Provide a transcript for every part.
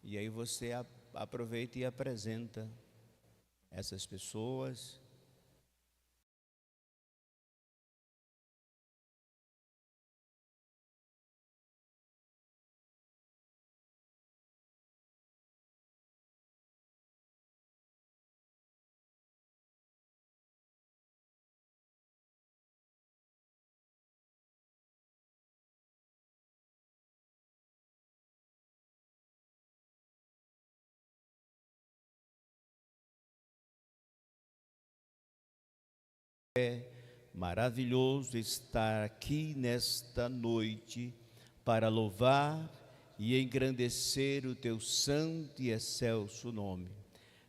E aí você aproveita e apresenta essas pessoas. É maravilhoso estar aqui nesta noite para louvar e engrandecer o teu santo e excelso nome.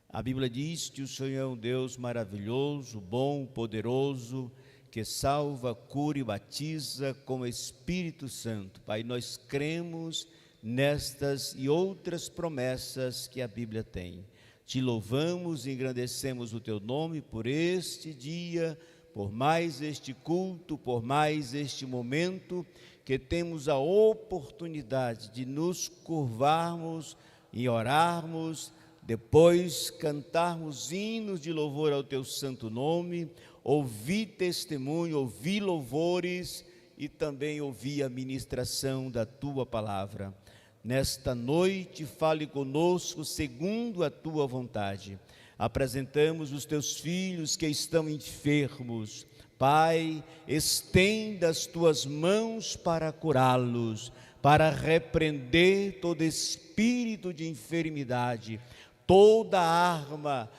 A Bíblia diz que o Senhor é um Deus maravilhoso, bom, poderoso, que salva, cura e batiza com o Espírito Santo. Pai, nós cremos nestas e outras promessas que a Bíblia tem. Te louvamos e engrandecemos o teu nome por este dia, por mais este culto, por mais este momento, que temos a oportunidade de nos curvarmos e orarmos, depois cantarmos hinos de louvor ao teu santo nome, ouvir testemunho, ouvir louvores e também ouvir a ministração da tua palavra. Nesta noite, fale conosco segundo a tua vontade. Apresentamos os teus filhos que estão enfermos. Pai, estenda as tuas mãos para curá-los, para repreender todo espírito de enfermidade, toda arma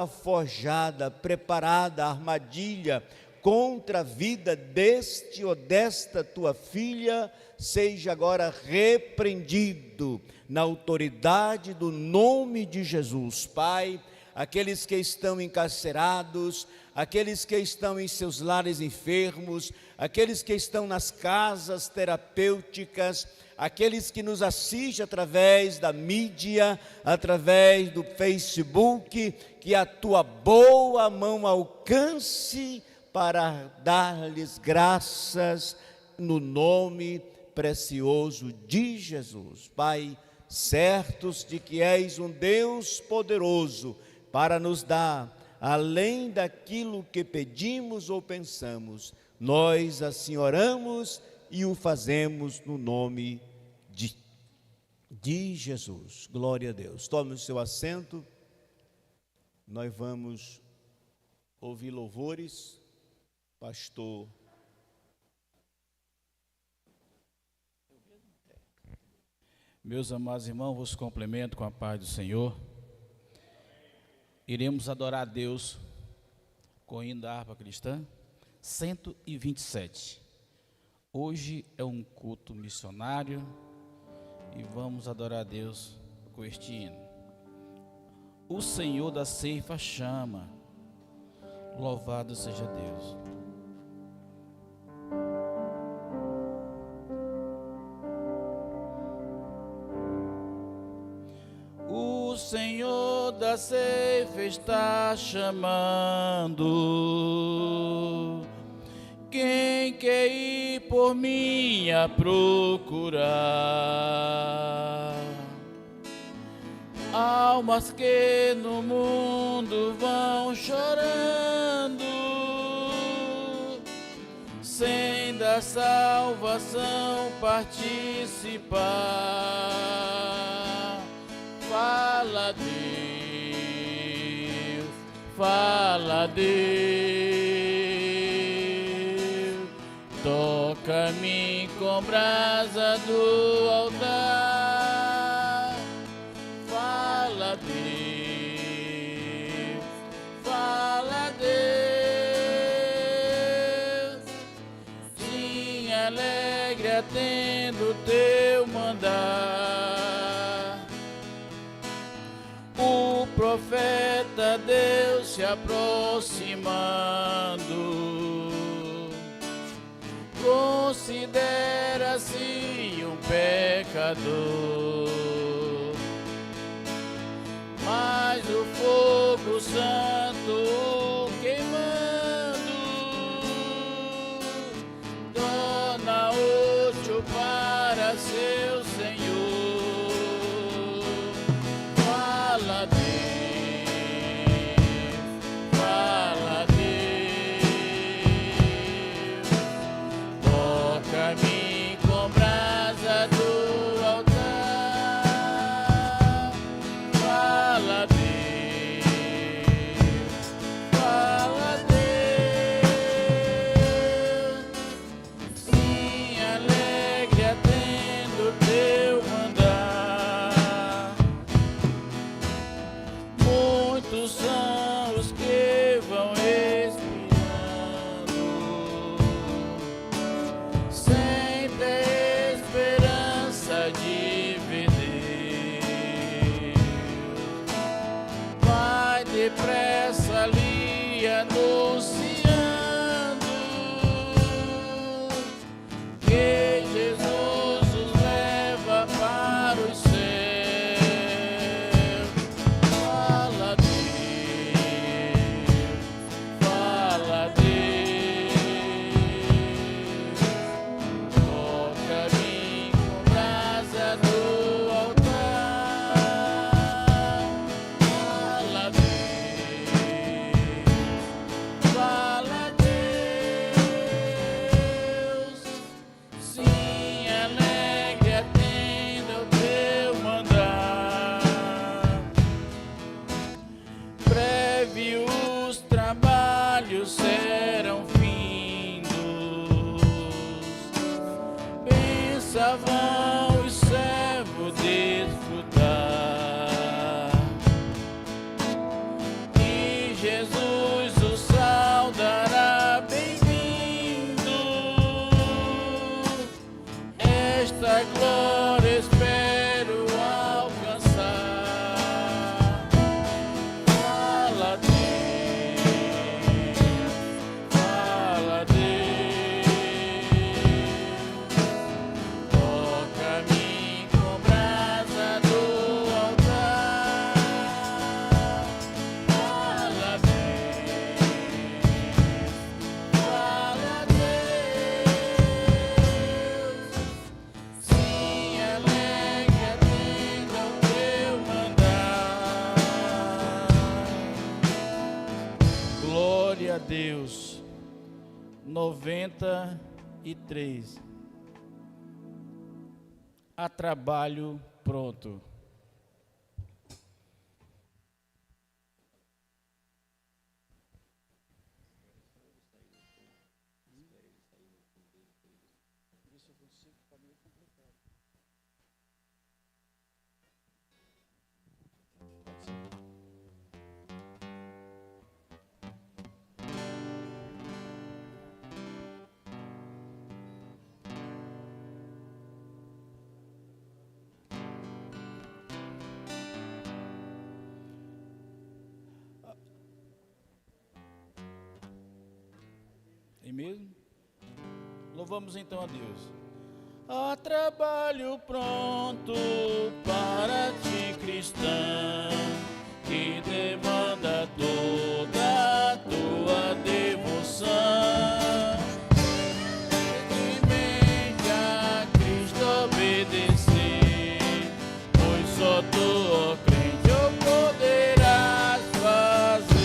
forjada, preparada, armadilha contra a vida deste ou desta tua filha, seja agora repreendido na autoridade do nome de Jesus. Pai, aqueles que estão encarcerados, aqueles que estão em seus lares enfermos, aqueles que estão nas casas terapêuticas, aqueles que nos assistem através da mídia, através do Facebook, que a tua boa mão alcance para dar-lhes graças no nome precioso de Jesus. Pai, certos de que és um Deus poderoso para nos dar além daquilo que pedimos ou pensamos, nós assim oramos e o fazemos no nome de Jesus. Glória a Deus. Tome o seu assento. Nós vamos ouvir louvores. Pastor Meus amados irmãos, vos cumprimento com a paz do Senhor. Iremos adorar a Deus com o hino da harpa cristã 127. Hoje é um culto missionário e vamos adorar a Deus com este hino. O Senhor da ceifa chama, louvado seja Deus. O Senhor da ceifa está chamando, quem quer ir por mim a procurar? Almas que no mundo vão chorando, sem da salvação participar. Fala Deus, fala Deus, toca-me com brasa do altar. Fala Deus, fala Deus, sim, alegre atendo o teu mandar. O profeta Deus se aproximando, considera-se um pecador, mas o fogo santo queimando torna útil para seu Senhor. Deus. 93. A trabalho pronto. É mesmo? Louvamos então a Deus. Há trabalho pronto para ti, cristão, que demanda toda a tua devoção. Firmemente a Cristo obedecer, pois só tu, ó crente, o poderás fazer.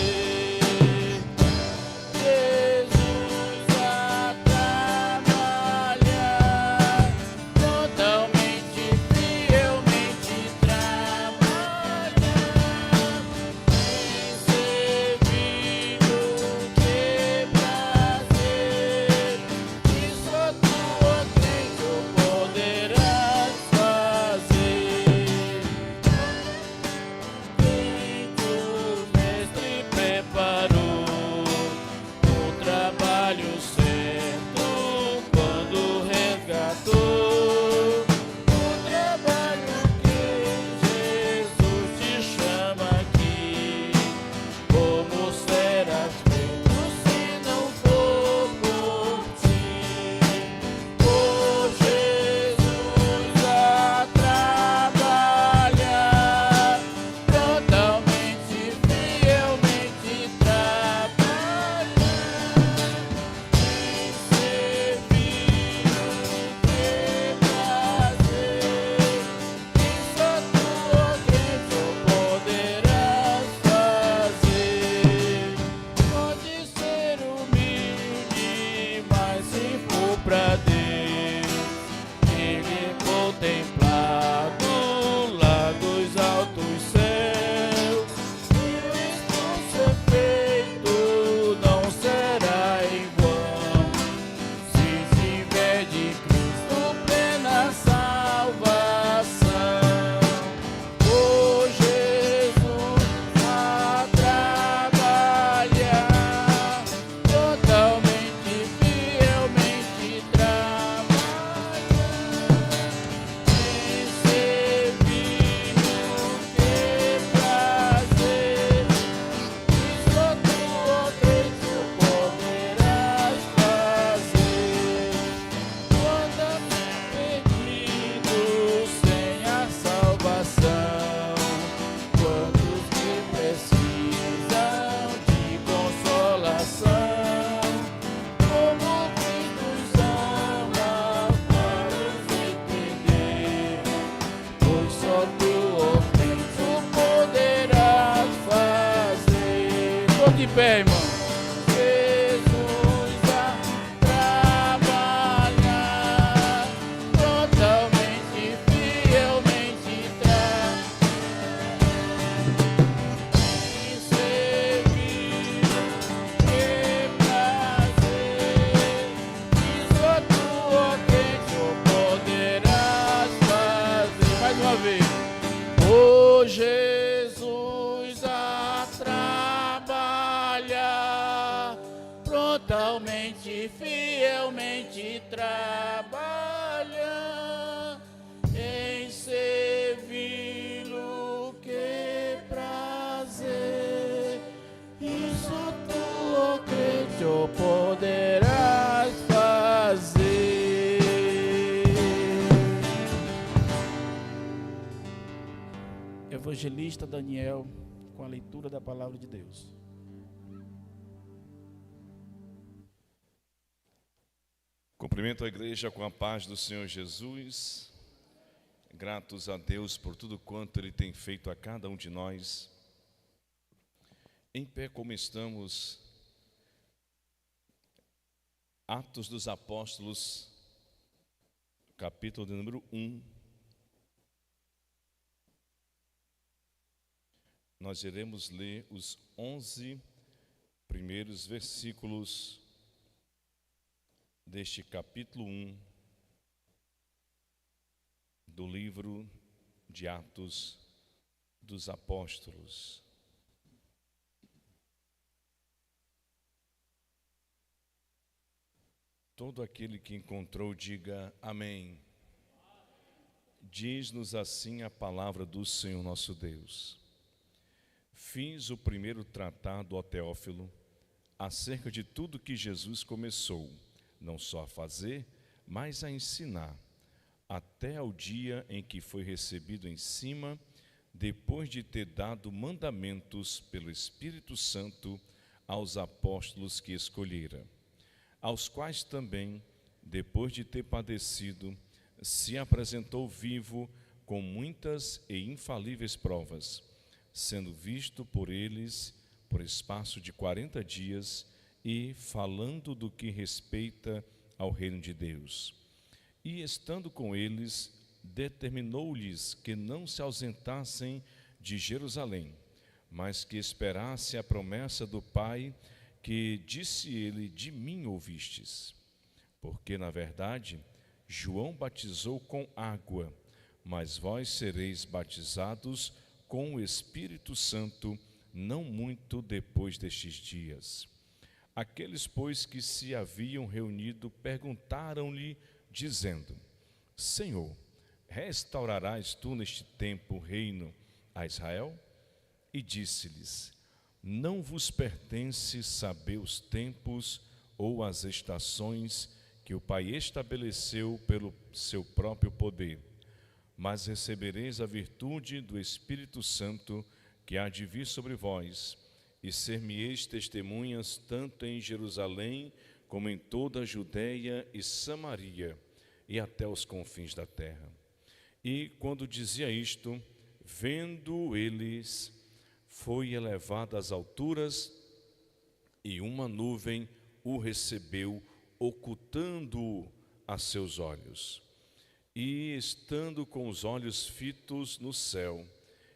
De pé, irmão. Jesus a trabalhar, totalmente, fielmente servir, que prazer, e só tu, ó crente, o poderás fazer. Mais uma vez. Oh, Jesus a trabalhar, totalmente, fielmente trabalha em servi-lo, que prazer, isso tu, ó crente, o poderás fazer. Evangelista Daniel, com a leitura da palavra de Deus. Cumprimento a igreja com a paz do Senhor Jesus, gratos a Deus por tudo quanto Ele tem feito a cada um de nós. Em pé como estamos, Atos dos Apóstolos, capítulo de número 1. Nós iremos ler os 11 primeiros versículos deste capítulo 1 do livro de Atos dos Apóstolos. Todo aquele que encontrou, diga amém. Diz-nos assim a palavra do Senhor nosso Deus. Fiz o primeiro tratado, ó Teófilo, acerca de tudo que Jesus começou, não só a fazer, mas a ensinar, até ao dia em que foi recebido em cima, depois de ter dado mandamentos pelo Espírito Santo aos apóstolos que escolhera, aos quais também, depois de ter padecido, se apresentou vivo com muitas e infalíveis provas, sendo visto por eles por espaço de 40 dias e falando do que respeita ao reino de Deus. E estando com eles, determinou-lhes que não se ausentassem de Jerusalém, mas que esperassem a promessa do Pai, que disse ele: de mim ouvistes. Porque, na verdade, João batizou com água, mas vós sereis batizados com o Espírito Santo, não muito depois destes dias. Aqueles, pois, que se haviam reunido, perguntaram-lhe, dizendo: Senhor, restaurarás tu neste tempo o reino a Israel? E disse-lhes: não vos pertence saber os tempos ou as estações que o Pai estabeleceu pelo seu próprio poder, mas recebereis a virtude do Espírito Santo que há de vir sobre vós, e ser-me-eis testemunhas tanto em Jerusalém como em toda a Judeia e Samaria e até os confins da terra. E quando dizia isto, vendo eles, foi elevado às alturas, e uma nuvem o recebeu, ocultando-o a seus olhos. E estando com os olhos fitos no céu,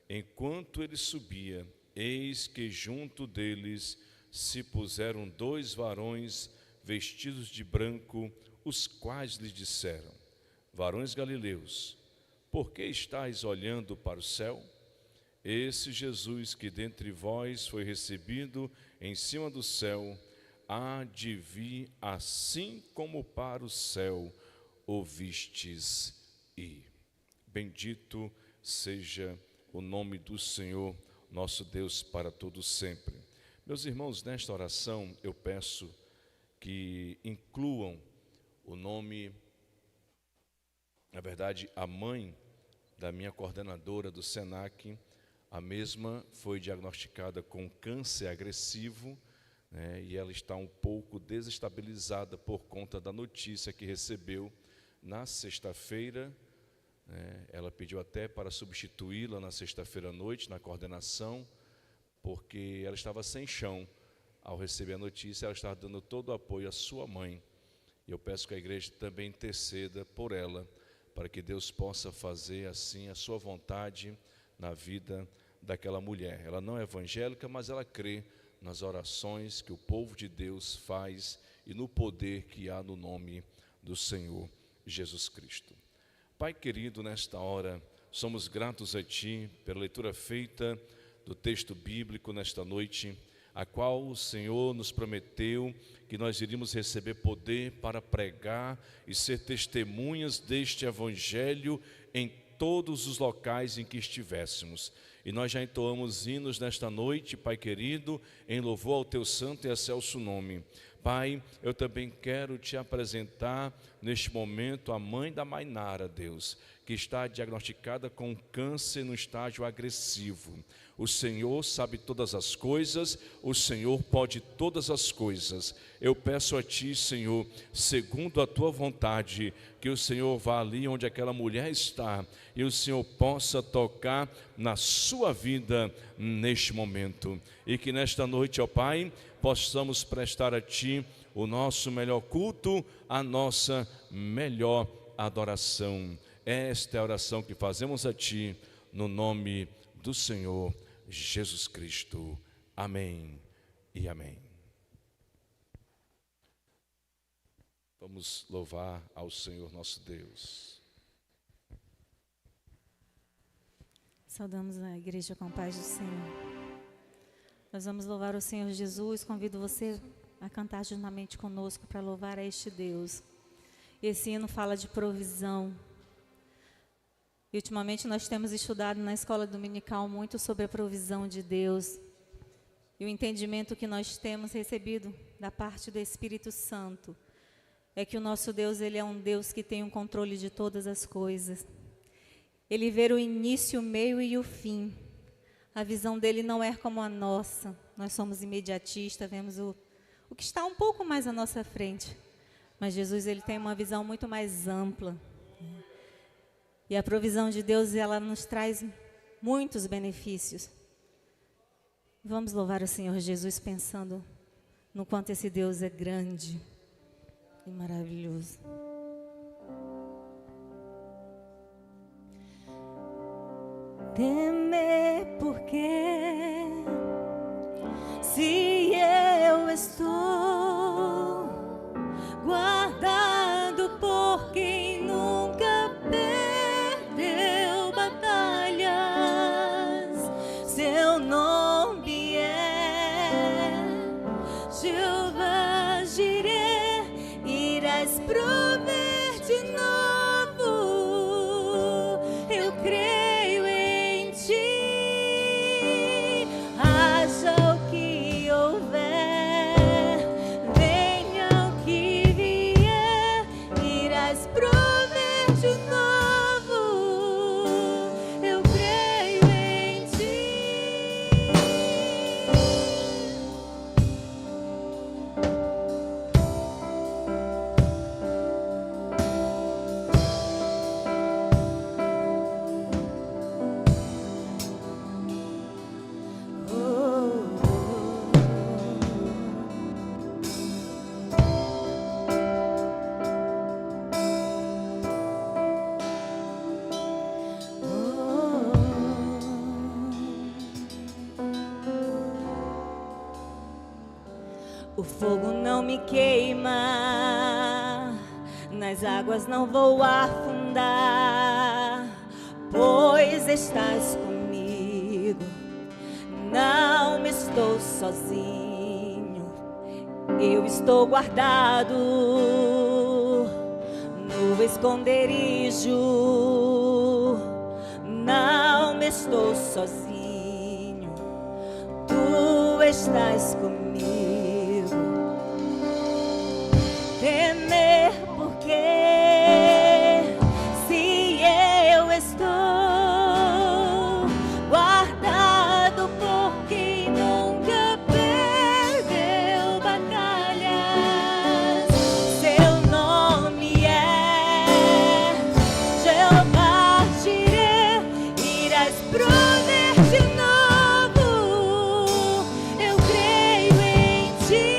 enquanto ele subia, eis que junto deles se puseram 2 varões vestidos de branco, os quais lhe disseram: varões galileus, por que estáis olhando para o céu? Esse Jesus que dentre vós foi recebido em cima do céu, há de vir assim como para o céu ouvistes ir. Bendito seja o nome do Senhor, nosso Deus, para todo sempre. Meus irmãos, nesta oração eu peço que incluam o nome, na verdade, a mãe da minha coordenadora do SENAC. A mesma foi diagnosticada com câncer agressivo, né, e ela está um pouco desestabilizada por conta da notícia que recebeu na sexta-feira. Ela pediu até para substituí-la na sexta-feira à noite, na coordenação, porque ela estava sem chão. Ao receber a notícia, ela estava dando todo o apoio à sua mãe. E eu peço que a igreja também interceda por ela, para que Deus possa fazer assim a sua vontade na vida daquela mulher. Ela não é evangélica, mas ela crê nas orações que o povo de Deus faz e no poder que há no nome do Senhor Jesus Cristo. Pai querido, nesta hora, somos gratos a Ti pela leitura feita do texto bíblico nesta noite, a qual o Senhor nos prometeu que nós iríamos receber poder para pregar e ser testemunhas deste evangelho em todos os locais em que estivéssemos. E nós já entoamos hinos nesta noite, Pai querido, em louvor ao Teu santo e excelso nome. Pai, eu também quero Te apresentar neste momento a mãe da Mainara, Deus, que está diagnosticada com câncer no estágio agressivo. O Senhor sabe todas as coisas, o Senhor pode todas as coisas. Eu peço a Ti, Senhor, segundo a Tua vontade, que o Senhor vá ali onde aquela mulher está e o Senhor possa tocar na sua vida neste momento. E que nesta noite, ó Pai, possamos prestar a Ti o nosso melhor culto, a nossa melhor adoração. Esta é a oração que fazemos a Ti, no nome do Senhor Jesus Cristo. Amém e amém. Vamos louvar ao Senhor nosso Deus. Saudamos a igreja com a paz do Senhor. Nós vamos louvar o Senhor Jesus. Convido você a cantar juntamente conosco para louvar a este Deus. Esse hino fala de provisão. E ultimamente nós temos estudado na escola dominical muito sobre a provisão de Deus. E o entendimento que nós temos recebido da parte do Espírito Santo é que o nosso Deus, Ele é um Deus que tem o controle de todas as coisas. Ele vê o início, o meio e o fim. A visão dele não é como a nossa. Nós somos imediatistas, vemos o que está um pouco mais à nossa frente. Mas Jesus, Ele tem uma visão muito mais ampla. E a provisão de Deus, ela nos traz muitos benefícios. Vamos louvar o Senhor Jesus pensando no quanto esse Deus é grande e maravilhoso. Temer porque se eu estou guardado por quem nunca perdeu batalhas, seu nome é Jeová Jireh, irás prover de novo. Eu creio em ti, haja o que houver, venha o que vier, irás prover de novo. Eu creio em ti. O fogo não me queima, nas águas não vou afundar, pois estás comigo, não estou sozinho, eu estou guardado no esconderijo, não estou sozinho, tu estás comigo. Temer porque se eu estou guardado por quem nunca perdeu batalhas, seu nome é Jeová Jireh, irás prover de novo. Eu creio em ti.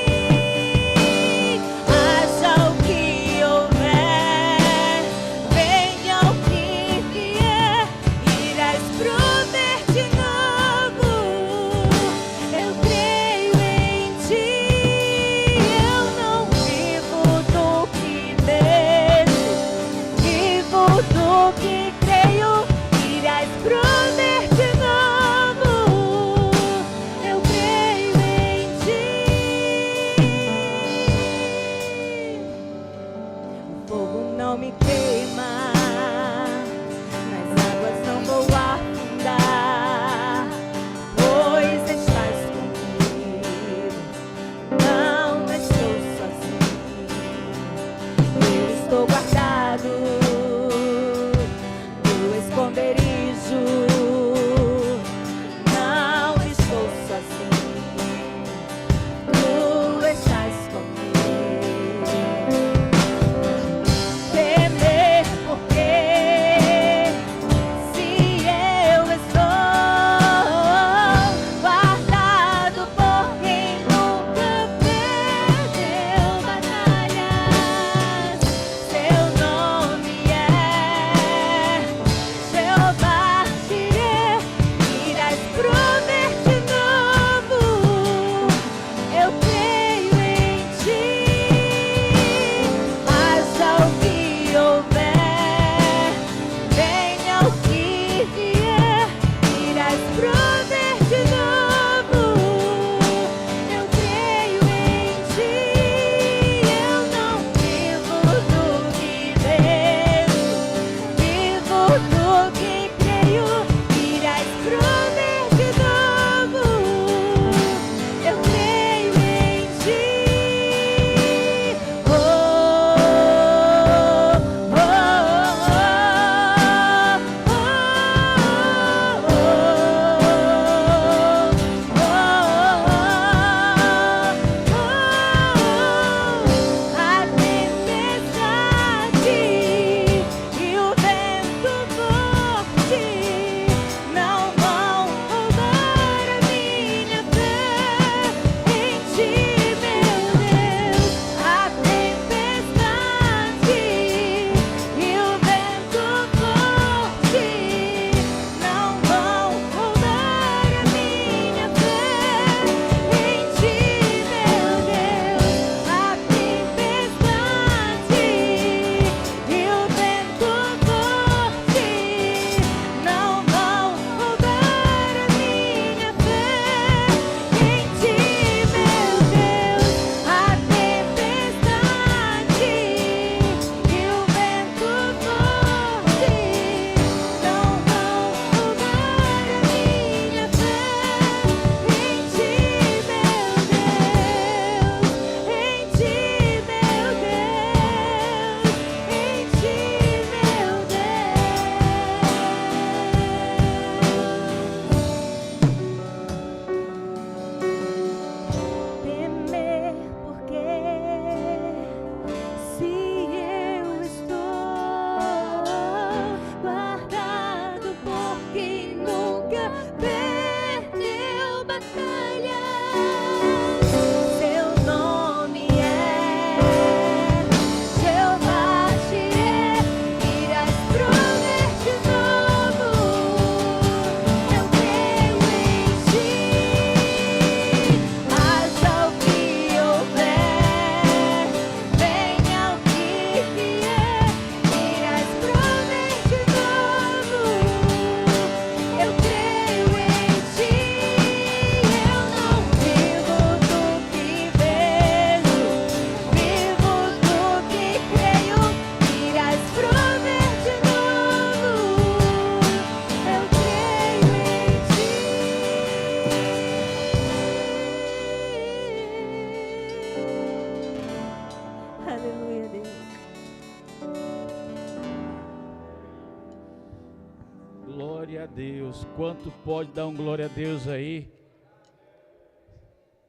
Deus. Quanto pode dar um glória a Deus aí?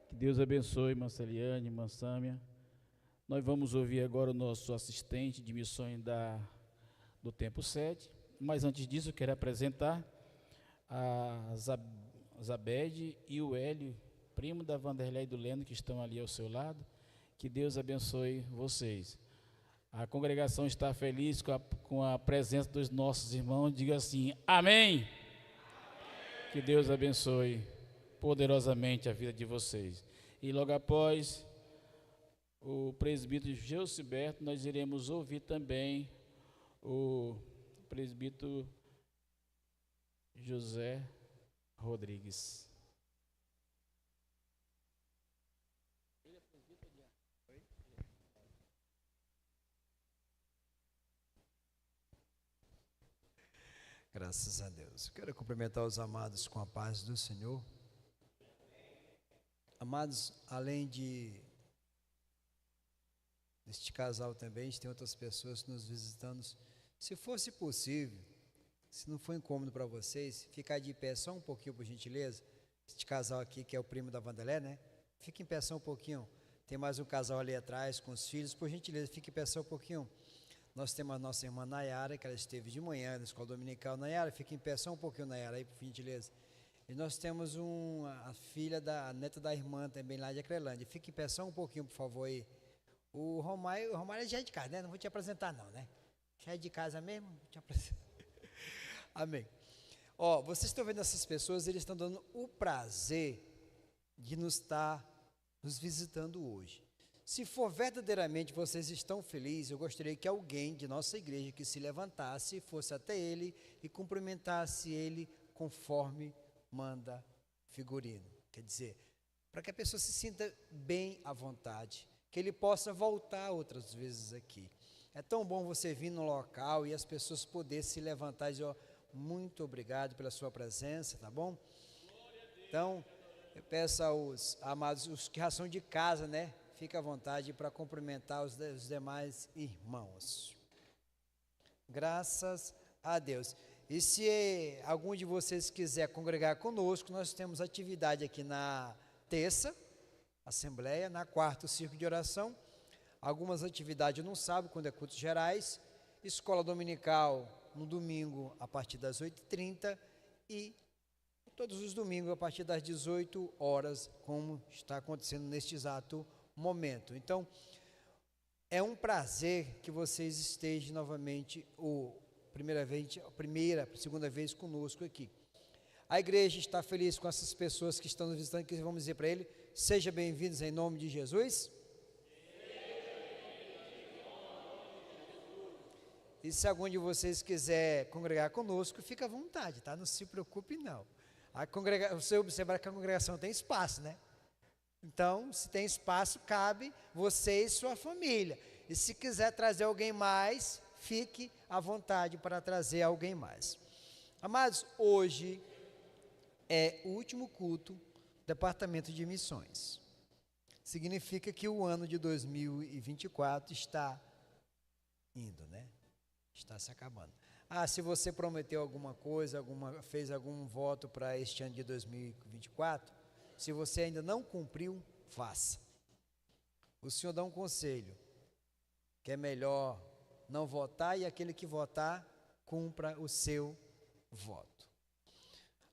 Que Deus abençoe, irmã Celiane, irmã Sâmia. Nós vamos ouvir agora o nosso assistente de missões do Tempo 7. Mas antes disso, eu quero apresentar a Zabede e o Hélio, primo da Vanderlei e do Leno, que estão ali ao seu lado. Que Deus abençoe vocês. A congregação está feliz com a presença dos nossos irmãos. Diga assim, amém. Amém. Que Deus abençoe poderosamente a vida de vocês. E logo após o presbítero Geuciberto, nós iremos ouvir também o presbítero José Rodrigues. Graças a Deus. Quero cumprimentar os amados com a paz do Senhor. Amados, além deste casal também, a gente tem outras pessoas nos visitando. Se fosse possível, se não for incômodo para vocês, ficar de pé só um pouquinho, por gentileza. Este casal aqui, que é o primo da Vanderlei, né? Fique em pé só um pouquinho. Tem mais um casal ali atrás com os filhos. Por gentileza, fique em pé só um pouquinho. Nós temos a nossa irmã Nayara, que ela esteve de manhã na escola dominical. Nayara, fique em pé só um pouquinho, Nayara, aí, por gentileza. E nós temos a filha, a neta da irmã também lá de Acrelândia. Fique em pé só um pouquinho, por favor, aí. O Romário já é de casa, né? Não vou te apresentar não, né? Já é de casa mesmo? Vou te apresentar. Amém. Ó, vocês estão vendo essas pessoas, eles estão dando o prazer de nos visitando hoje. Se for verdadeiramente vocês estão felizes, eu gostaria que alguém de nossa igreja que se levantasse, fosse até ele e cumprimentasse ele conforme manda figurino. Quer dizer, para que a pessoa se sinta bem à vontade, que ele possa voltar outras vezes aqui. É tão bom você vir no local e as pessoas poderem se levantar e dizer, ó, muito obrigado pela sua presença, tá bom? Então, eu peço aos amados, os que já são de casa, né? Fique à vontade para cumprimentar os demais irmãos. Graças a Deus. E se algum de vocês quiser congregar conosco, nós temos atividade aqui na terça, assembleia, na quarta, o círculo de oração, algumas atividades no sábado, quando é cultos gerais, escola dominical no domingo a partir das 8h30 e todos os domingos a partir das 18 horas, como está acontecendo neste exato momento. Então, é um prazer que vocês estejam novamente, segunda vez conosco aqui. A igreja está feliz com essas pessoas que estão nos visitando, que vamos dizer para ele, sejam bem-vindos em nome de Jesus. E se algum de vocês quiser congregar conosco, fica à vontade, tá? Não se preocupe não. Você observar que a congregação tem espaço, né? Então, se tem espaço, cabe você e sua família. E se quiser trazer alguém mais, fique à vontade para trazer alguém mais. Amados, hoje é o último culto do Departamento de Missões. Significa que o ano de 2024 está indo, né? Está se acabando. Se você prometeu alguma coisa, fez algum voto para este ano de 2024, se você ainda não cumpriu, faça. O Senhor dá um conselho, que é melhor não votar e aquele que votar, cumpra o seu voto.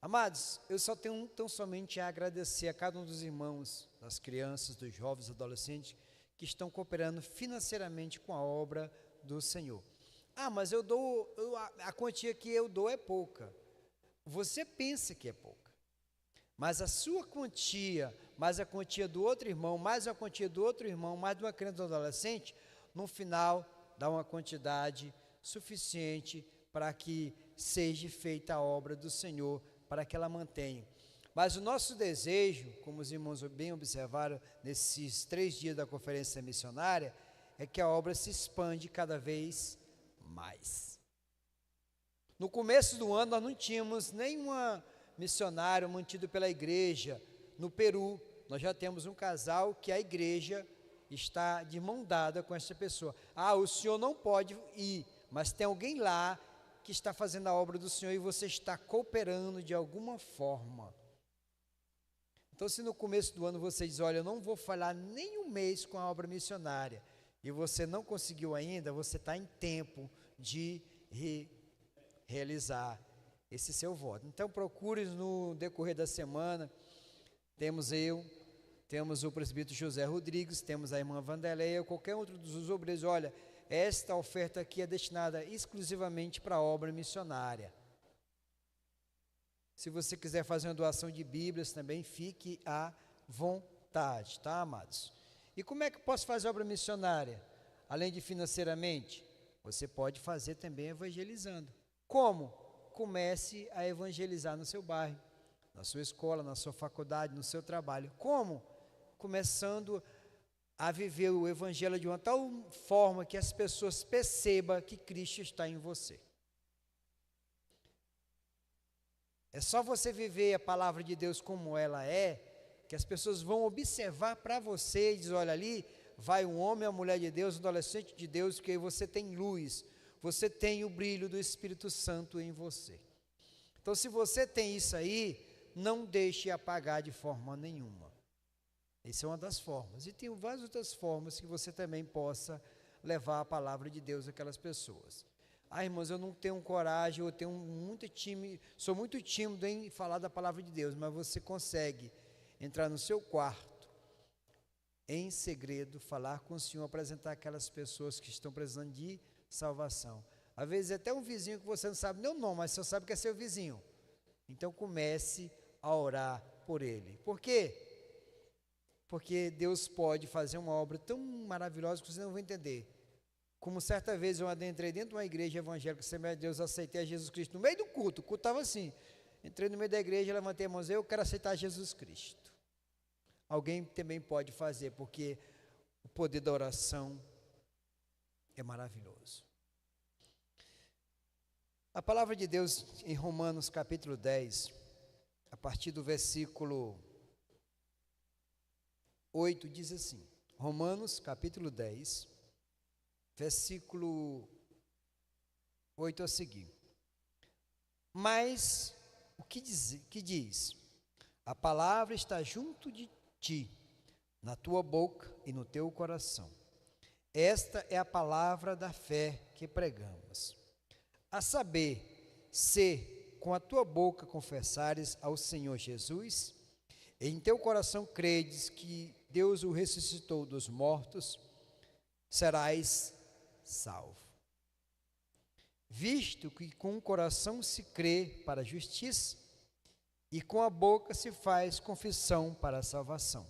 Amados, eu só tenho tão somente a agradecer a cada um dos irmãos, das crianças, dos jovens, adolescentes, que estão cooperando financeiramente com a obra do Senhor. Mas a quantia que eu dou é pouca. Você pensa que é pouca. Mas a sua quantia, mais a quantia do outro irmão, mais a quantia do outro irmão, mais de uma criança ou adolescente, no final dá uma quantidade suficiente para que seja feita a obra do Senhor, para que ela mantenha. Mas o nosso desejo, como os irmãos bem observaram nesses 3 dias da conferência missionária, é que a obra se expande cada vez mais. No começo do ano nós não tínhamos nenhuma missionário mantido pela igreja. No Peru, nós já temos um casal que a igreja está de mão dada com essa pessoa. O senhor não pode ir, mas tem alguém lá que está fazendo a obra do Senhor e você está cooperando de alguma forma. Então, se no começo do ano você diz, olha, eu não vou falhar nem um mês com a obra missionária, e você não conseguiu ainda, você está em tempo de realizar esse seu voto. Então, procure no decorrer da semana. Temos o presbítero José Rodrigues, temos a irmã Vandeleia, qualquer outro dos obreiros. Olha, esta oferta aqui é destinada exclusivamente para a obra missionária. Se você quiser fazer uma doação de Bíblias também, fique à vontade, tá, amados? E como é que eu posso fazer obra missionária? Além de financeiramente, você pode fazer também evangelizando. Como? Comece a evangelizar no seu bairro, na sua escola, na sua faculdade, no seu trabalho. Como? Começando a viver o evangelho de uma tal forma que as pessoas percebam que Cristo está em você. É só você viver a palavra de Deus como ela é, que as pessoas vão observar para você e dizer, olha, ali vai um homem, uma mulher de Deus, um adolescente de Deus, que você tem luz, você tem o brilho do Espírito Santo em você. Então, se você tem isso aí, não deixe apagar de forma nenhuma. Essa é uma das formas. E tem várias outras formas que você também possa levar a palavra de Deus àquelas pessoas. Ah, irmãos, eu não tenho coragem, eu tenho sou muito tímido em falar da palavra de Deus, mas você consegue entrar no seu quarto, em segredo, falar com o Senhor, apresentar aquelas pessoas que estão precisando de salvação. Às vezes até um vizinho que você não sabe nem o nome, mas você sabe que é seu vizinho. Então comece a orar por ele. Por quê? Porque Deus pode fazer uma obra tão maravilhosa que você não vai entender. Como certa vez eu entrei dentro de uma igreja evangélica, Assembleia de Deus, aceitei a Jesus Cristo no meio do culto. O culto estava assim. Entrei no meio da igreja, levantei a mão e eu quero aceitar Jesus Cristo. Alguém também pode fazer, porque o poder da oração é maravilhoso. A palavra de Deus em Romanos capítulo 10, a partir do versículo 8, diz assim. Romanos capítulo 10, versículo 8 a seguir. Mas o que diz? A palavra está junto de ti, na tua boca e no teu coração. Esta é a palavra da fé que pregamos. A saber, se com a tua boca confessares ao Senhor Jesus, e em teu coração credes que Deus o ressuscitou dos mortos, serás salvo. Visto que com o coração se crê para a justiça, e com a boca se faz confissão para a salvação.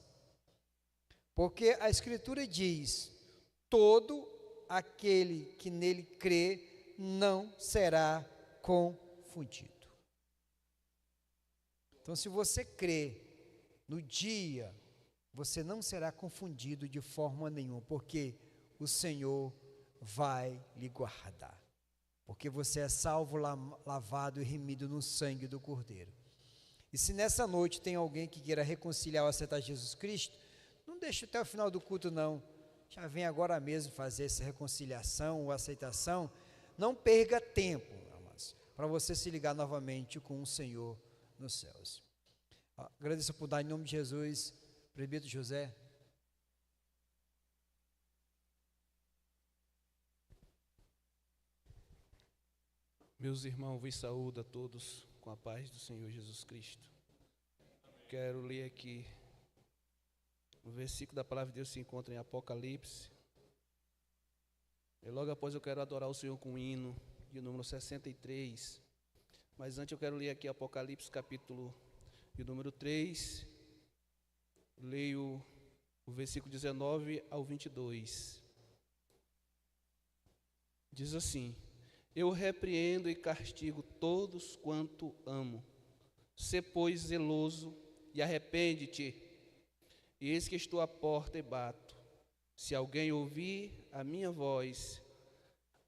Porque a Escritura diz, todo aquele que nele crê não será confundido. Então, se você crê no dia, você não será confundido de forma nenhuma, porque o Senhor vai lhe guardar. Porque você é salvo, lavado e remido no sangue do Cordeiro. E se nessa noite tem alguém que queira reconciliar ou aceitar Jesus Cristo, não deixe até o final do culto não. Já vem agora mesmo fazer essa reconciliação ou aceitação. Não perca tempo, para você se ligar novamente com o Senhor nos céus. Agradeço por dar em nome de Jesus, presbítero José. Meus irmãos, vos saúdo a todos com a paz do Senhor Jesus Cristo. Quero ler aqui o versículo da palavra de Deus se encontra em Apocalipse. E logo após eu quero adorar o Senhor com um hino de número 63. Mas antes eu quero ler aqui Apocalipse capítulo de número 3. Leio o versículo 19 ao 22. Diz assim: Eu repreendo e castigo todos quanto amo. Sê, pois, zeloso e arrepende-te. E eis que estou à porta e bato. Se alguém ouvir a minha voz,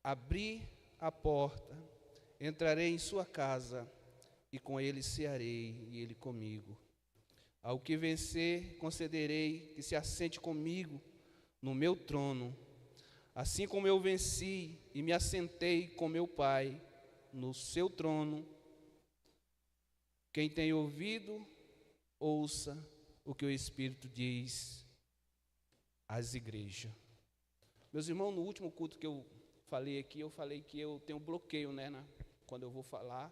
abrir a porta, entrarei em sua casa, e com ele cearei, e ele comigo. Ao que vencer, concederei que se assente comigo no meu trono, assim como eu venci e me assentei com meu Pai no seu trono. Quem tem ouvido, ouça o que o Espírito diz às igrejas. Meus irmãos, no último culto que eu falei aqui, eu falei que eu tenho bloqueio, né, quando eu vou falar.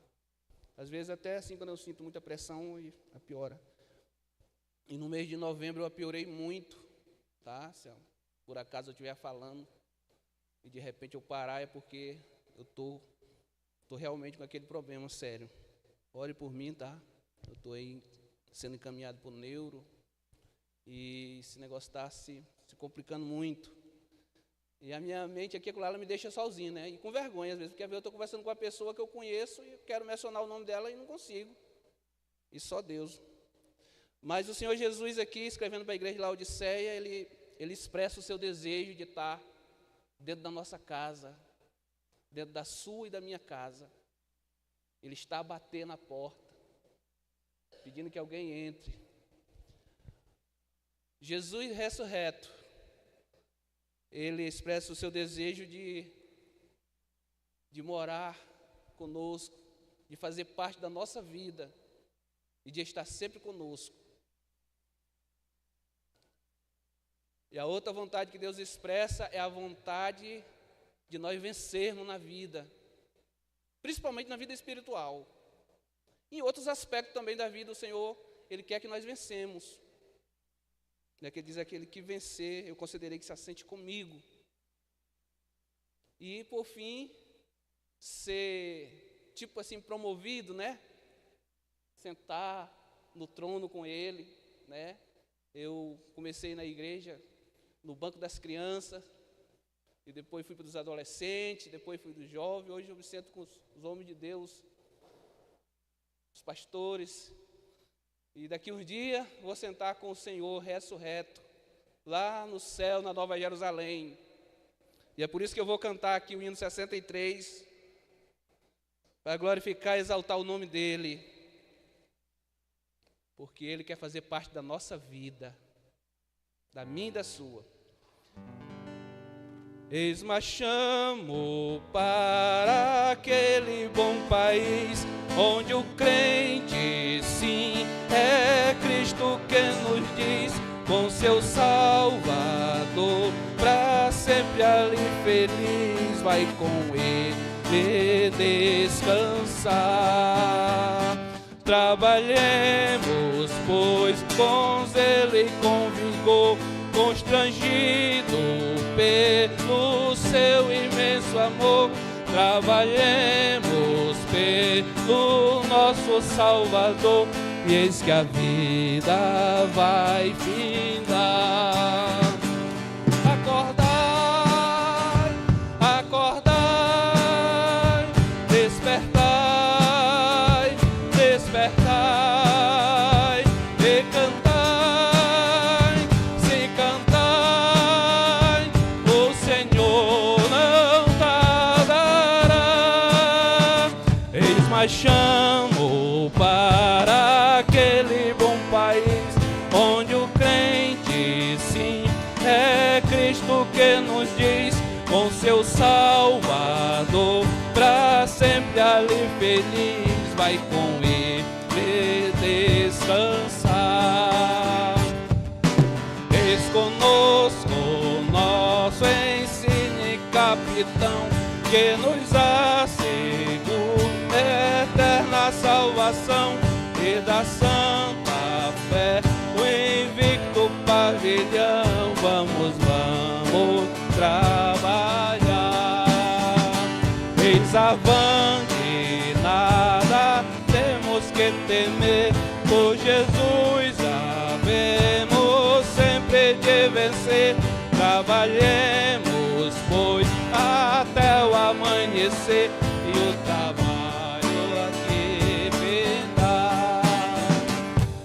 Às vezes até assim, quando eu sinto muita pressão, e piora. E no mês de novembro eu apiorei muito, tá? Se por acaso eu estiver falando e de repente eu parar, é porque eu tô realmente com aquele problema sério. Ore por mim, tá? Eu estou aí sendo encaminhado por neuro e esse negócio está se complicando muito. E a minha mente aqui, ela me deixa sozinha, né? E com vergonha, às vezes, porque às vezes eu estou conversando com uma pessoa que eu conheço e quero mencionar o nome dela e não consigo. E só Deus. Mas o Senhor Jesus aqui, escrevendo para a igreja de Laodiceia, ele expressa o seu desejo de estar dentro da nossa casa, dentro da sua e da minha casa. Ele está a bater na porta, pedindo que alguém entre. Jesus ressurreto, ele expressa o seu desejo de morar conosco, de fazer parte da nossa vida e de estar sempre conosco. E a outra vontade que Deus expressa é a vontade de nós vencermos na vida, principalmente na vida espiritual. Em outros aspectos também da vida, o Senhor, Ele quer que nós vencemos. Que Ele diz: aquele que vencer, eu considerei que se assente comigo. E, por fim, ser, tipo assim, promovido, né? Sentar no trono com Ele, né? Eu comecei na igreja, no banco das crianças, e depois fui para os adolescentes, depois fui dos jovens. Hoje eu me sento com os homens de Deus, os pastores. E daqui uns dias vou sentar com o Senhor ressurreto, lá no céu, na Nova Jerusalém. E é por isso que eu vou cantar aqui o hino 63, para glorificar e exaltar o nome dEle, porque Ele quer fazer parte da nossa vida, da minha e da sua. Eis-me chamo para aquele bom país, onde o crente, sim, é Cristo que nos diz, com seu Salvador, para sempre ali feliz, vai com Ele descansar. Trabalhemos, pois, com zelo e com vigor, constrangido pelo seu imenso amor. Trabalhemos pelo nosso Salvador, e eis que a vida vai findar. Acordai, acordai, despertai, despertai, e cantai, se cantai, o Senhor não tardará. Eis-me chamo para aquele bom país, onde o crente, sim, é Cristo que nos diz, com seu Salvador, para sempre ali feliz, vai com Ele descansar. Eis conosco nosso ensino e capitão, que nos assegura eterna salvação, e da santa fé o invicto pavilhão. Vamos trabalhar. Eis avante, nada temos que temer, por Jesus havemos sempre de vencer. Trabalhemos, pois, até o amanhecer, e o trabalho aqui findar.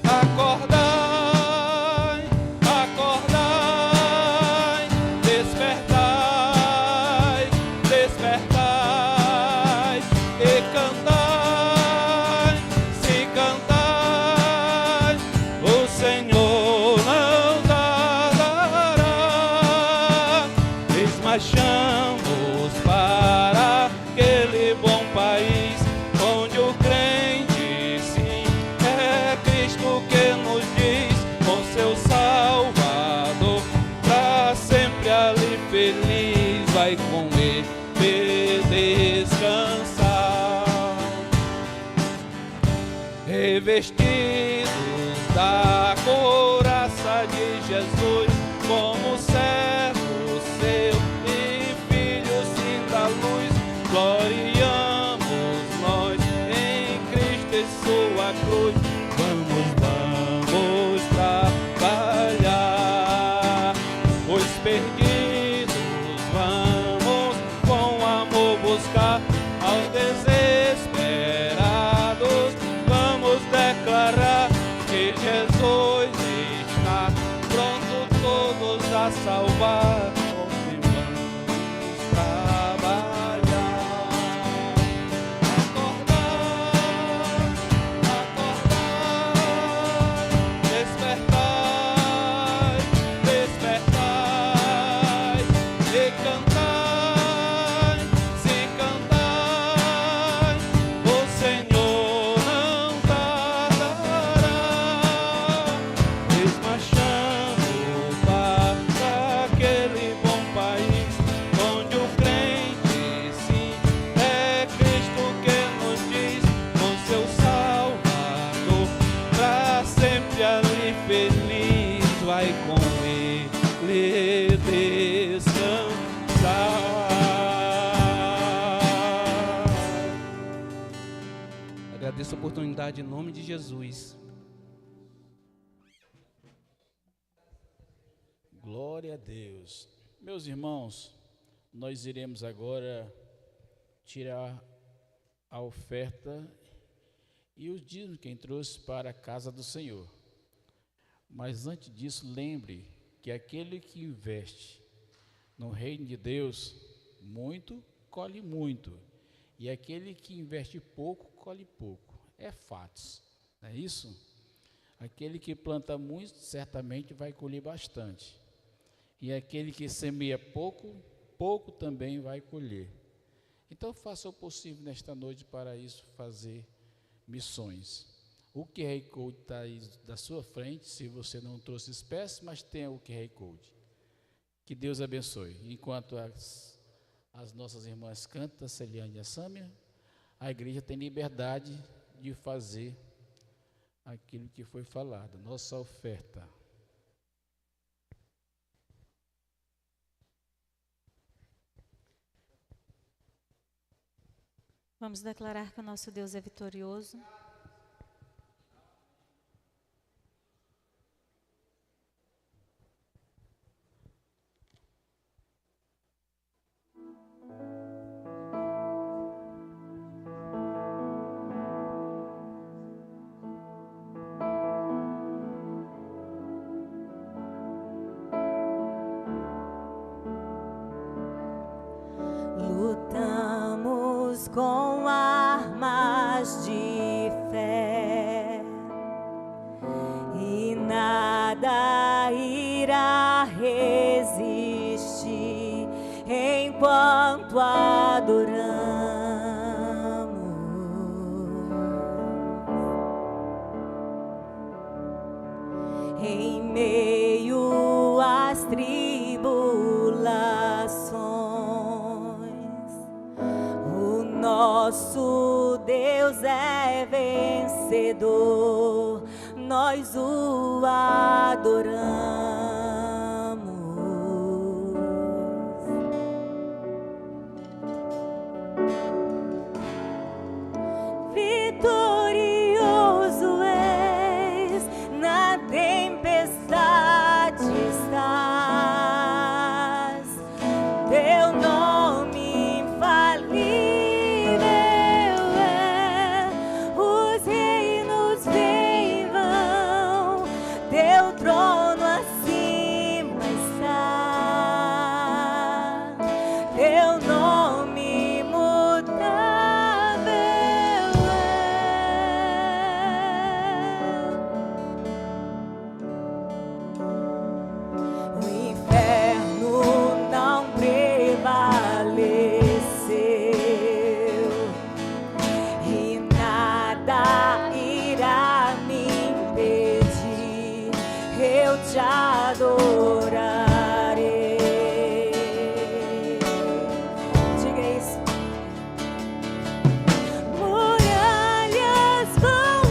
Acordai, acordai, despertai, despertai, e cantai, se cantai, revestidos da couraça de Jesus, como servo seu e filho sim da luz, gloriamos nós em Cristo e sua cruz. Vamos trabalhar, os perdidos vamos com amor buscar, aos desesperados vamos declarar que Jesus está pronto todos a salvar. Vamos trabalhar, acordar, despertai, despertai e cantai, se cantai, o Senhor não tardará, despachando para aquele bom país, onde o crente sim é Cristo que nos diz, com seu Salvador, pra sempre ali feliz, vai com ele descansar. Agradeço a oportunidade em nome de Jesus. Glória a Deus. Meus irmãos, nós iremos agora tirar a oferta e os dízimos quem trouxe para a casa do Senhor. Mas antes disso, lembre que aquele que investe no reino de Deus, muito, colhe muito. E aquele que investe pouco, colhe pouco. É fatos, não é isso? Aquele que planta muito, certamente vai colher bastante. E aquele que semeia pouco, pouco também vai colher. Então faça o possível nesta noite para isso, fazer missões. O QR Code está aí da sua frente, se você não trouxe espécie, mas tem o QR Code. Que Deus abençoe. Enquanto as nossas irmãs cantam, a Celiane e a Sâmia, a igreja tem liberdade de fazer aquilo que foi falado, nossa oferta. Vamos declarar que o nosso Deus é vitorioso. Lutamos com armas de fé e nada irá resistir enquanto adoramos em meio às tribulações. Nosso Deus é vencedor, nós o adoramos. Vitorioso és, na tempestade estás, teu nome infalível. Trono acima está, teu nome imutável é. O inferno não prevaleceu e nada irá me impedir, eu te adorarei. Diga isso. Muralhas vão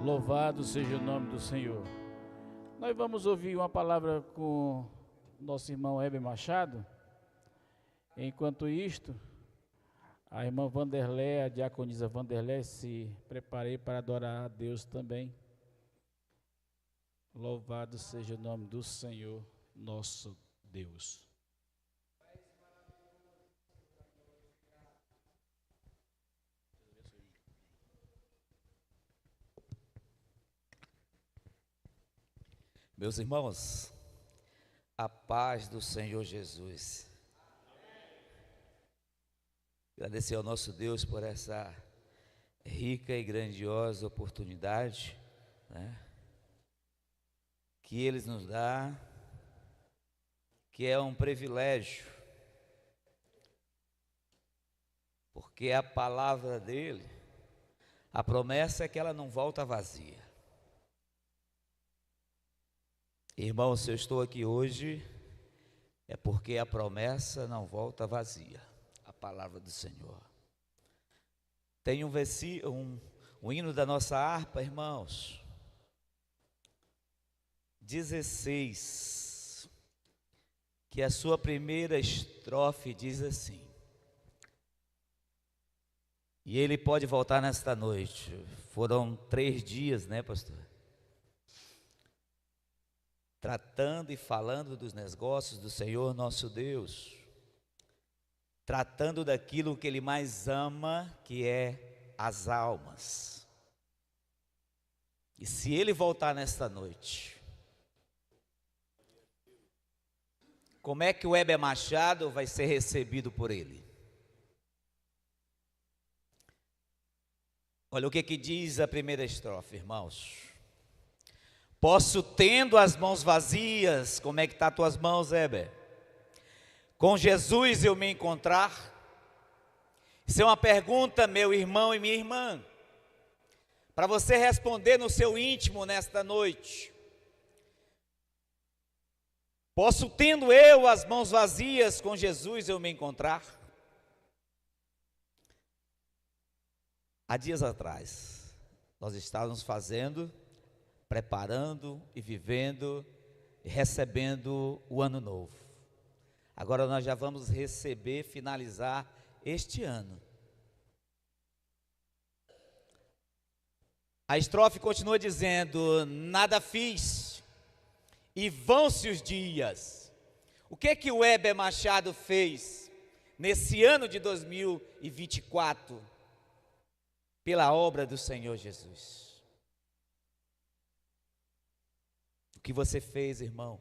Louvado seja o nome do Senhor. Nós vamos ouvir uma palavra com nosso irmão Heber Machado. Enquanto isto, a irmã Vanderlé, a diaconisa Vanderlé, se preparei para adorar a Deus também. Louvado seja o nome do Senhor, nosso Deus. Meus irmãos, a paz do Senhor Jesus. Agradecer ao nosso Deus por essa rica e grandiosa oportunidade, né, que Ele nos dá, que é um privilégio, porque a palavra dEle, a promessa é que ela não volta vazia. Irmão, se eu estou aqui hoje, é porque a promessa não volta vazia, a palavra do Senhor. Tem um hino da nossa harpa, irmãos, 16, que a sua primeira estrofe diz assim: e ele pode voltar nesta noite. Foram 3 dias, né, pastor? Tratando e falando dos negócios do Senhor nosso Deus, tratando daquilo que Ele mais ama, que é as almas. E se Ele voltar nesta noite, como é que o Heber Machado vai ser recebido por Ele? Olha o que diz a primeira estrofe, irmãos. Posso, tendo as mãos vazias, como é que está tuas mãos, Heber? Com Jesus eu me encontrar? Isso é uma pergunta, meu irmão e minha irmã, para você responder no seu íntimo nesta noite. Posso, tendo eu as mãos vazias, com Jesus eu me encontrar? Há dias atrás, nós estávamos preparando e vivendo e recebendo o ano novo. Agora nós já vamos finalizar este ano. A estrofe continua dizendo: nada fiz e vão-se os dias. O que o Heber Machado fez nesse ano de 2024 pela obra do Senhor Jesus? O que você fez, irmão,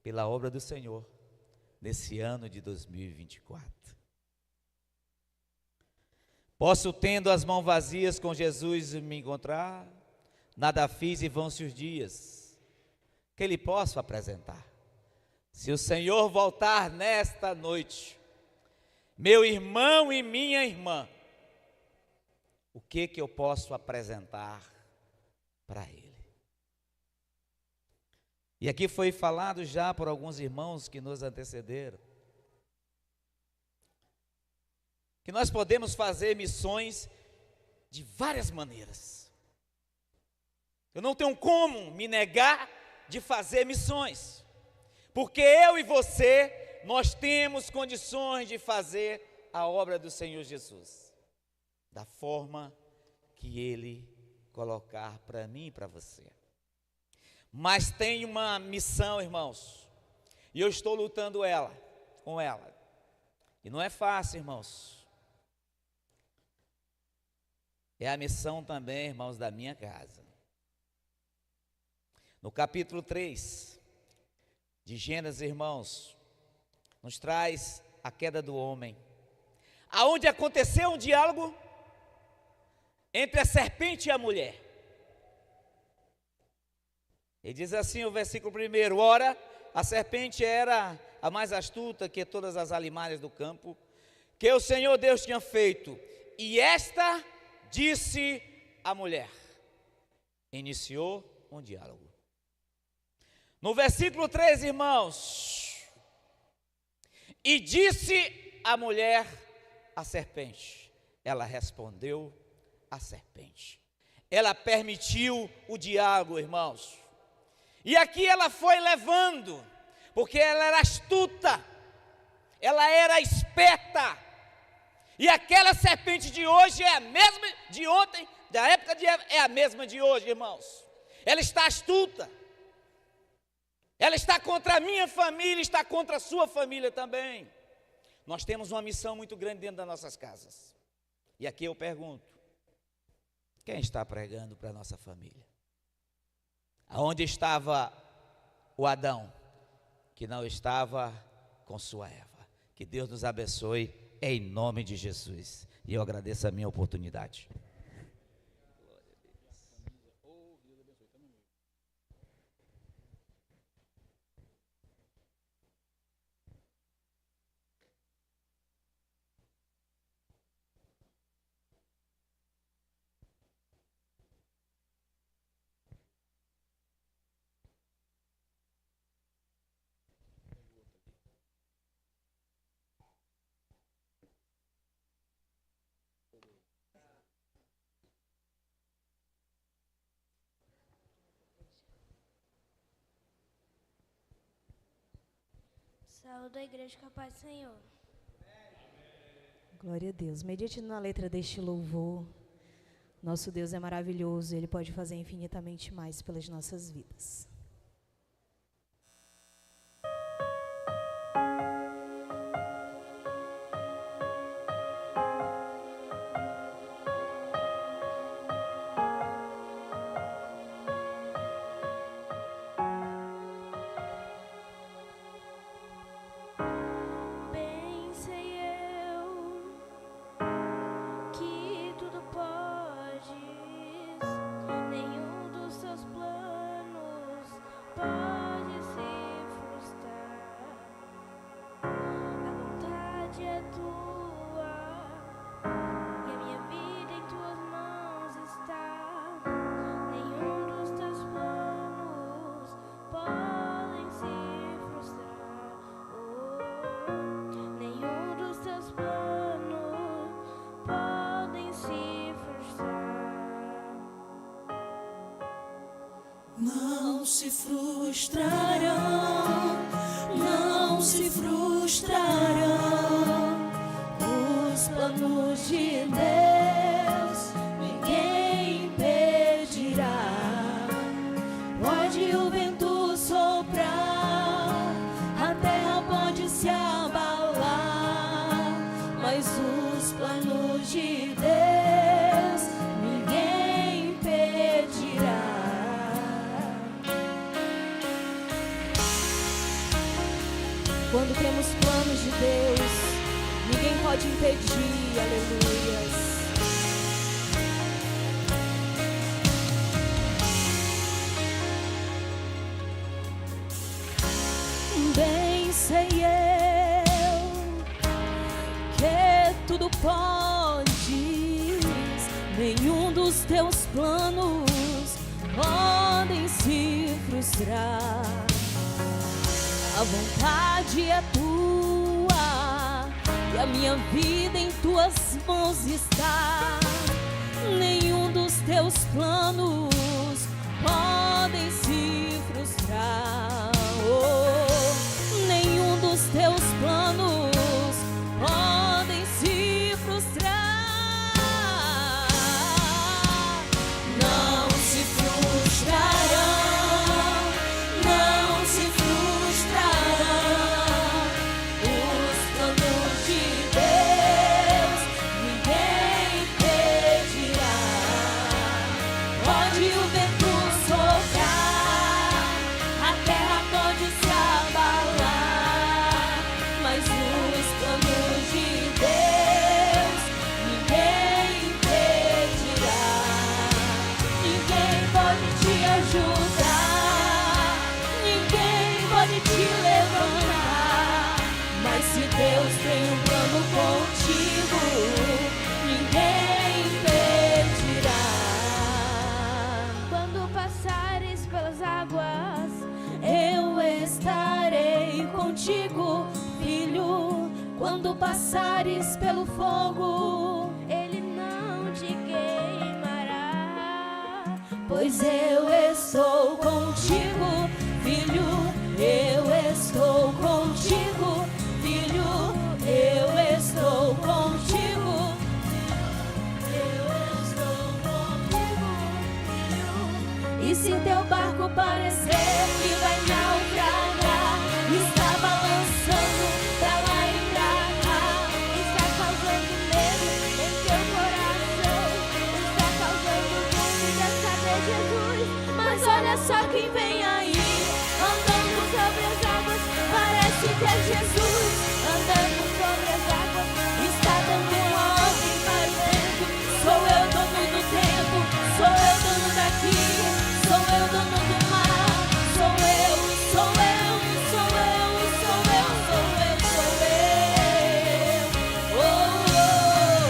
pela obra do Senhor, nesse ano de 2024? Posso, tendo as mãos vazias, com Jesus me encontrar? Nada fiz e vão-se os dias, que lhe posso apresentar? Se o Senhor voltar nesta noite, meu irmão e minha irmã, o que eu posso apresentar para Ele? E aqui foi falado já por alguns irmãos que nos antecederam, que nós podemos fazer missões de várias maneiras. Eu não tenho como me negar de fazer missões, porque eu e você, nós temos condições de fazer a obra do Senhor Jesus, da forma que Ele colocar para mim e para você. Mas tem uma missão, irmãos, e eu estou lutando com ela, e não é fácil, irmãos. É a missão também, irmãos, da minha casa. No capítulo 3 de Gênesis, irmãos, nos traz a queda do homem, aonde aconteceu um diálogo entre a serpente e a mulher. Ele diz assim o versículo 1: ora, a serpente era a mais astuta que todas as alimárias do campo, que o Senhor Deus tinha feito, e esta disse à mulher. Iniciou um diálogo. No versículo 3, irmãos, e disse a mulher à serpente. Ela respondeu à serpente. ela permitiu o diálogo, irmãos. E aqui ela foi levando, porque ela era astuta, ela era esperta. E aquela serpente de hoje é a mesma de ontem, da época de Eva, é a mesma de hoje, irmãos. Ela está astuta. Ela está contra a minha família, está contra a sua família também. Nós temos uma missão muito grande dentro das nossas casas. E aqui eu pergunto, quem está pregando para a nossa família? Aonde estava o Adão, que não estava com sua Eva? Que Deus nos abençoe, em nome de Jesus. E eu agradeço a minha oportunidade. Saúde a igreja com a paz do Senhor. Glória a Deus. Medite na letra deste louvor. Nosso Deus é maravilhoso, Ele pode fazer infinitamente mais pelas nossas vidas. Não se frustrarão, não se frustrarão os planos de Deus, ninguém impedirá. Pode o vento soprar, a terra pode se abalar, mas os planos de Deus ninguém impedirá. Quando temos planos de Deus, ninguém pode impedir, aleluias. Bem sei eu que tudo podes, nenhum dos teus planos podem se frustrar. A vontade é tua e a minha vida em tuas mãos está. Nenhum dos teus planos podem se frustrar. Oh, nenhum dos teus planos podem se frustrar. Não se frustrarão, não se frustrarão os planos de Deus, ninguém impedirá. Pode o vento soprar, a terra pode se abalar, mas os planos de Deus ninguém impedirá. Ninguém pode te ajudar, ninguém pode te levantar, mas se Deus tem um plano contigo, ninguém impedirá. Quando passares pelas águas, Eu estarei contigo, filho, quando passares pelo fogo. Ele não te queimará. pois eu estou contigo, filho. Eu estou contigo, filho. Eu estou contigo. Eu estou contigo, filho. E se teu barco parecer que vai naufragar, está balançando pra lá e pra cá, está causando medo em teu coração, está causando dúvidas, cadê Jesus? Mas olha só quem vem aí, andando sobre as águas, parece que é Jesus, andando sobre as águas, está dando uma ordem para o vento. Sou eu dono do tempo, sou eu dono daqui, sou eu dono do mar, sou eu, sou eu, sou eu, sou eu, sou eu, sou eu. Oh, oh, oh.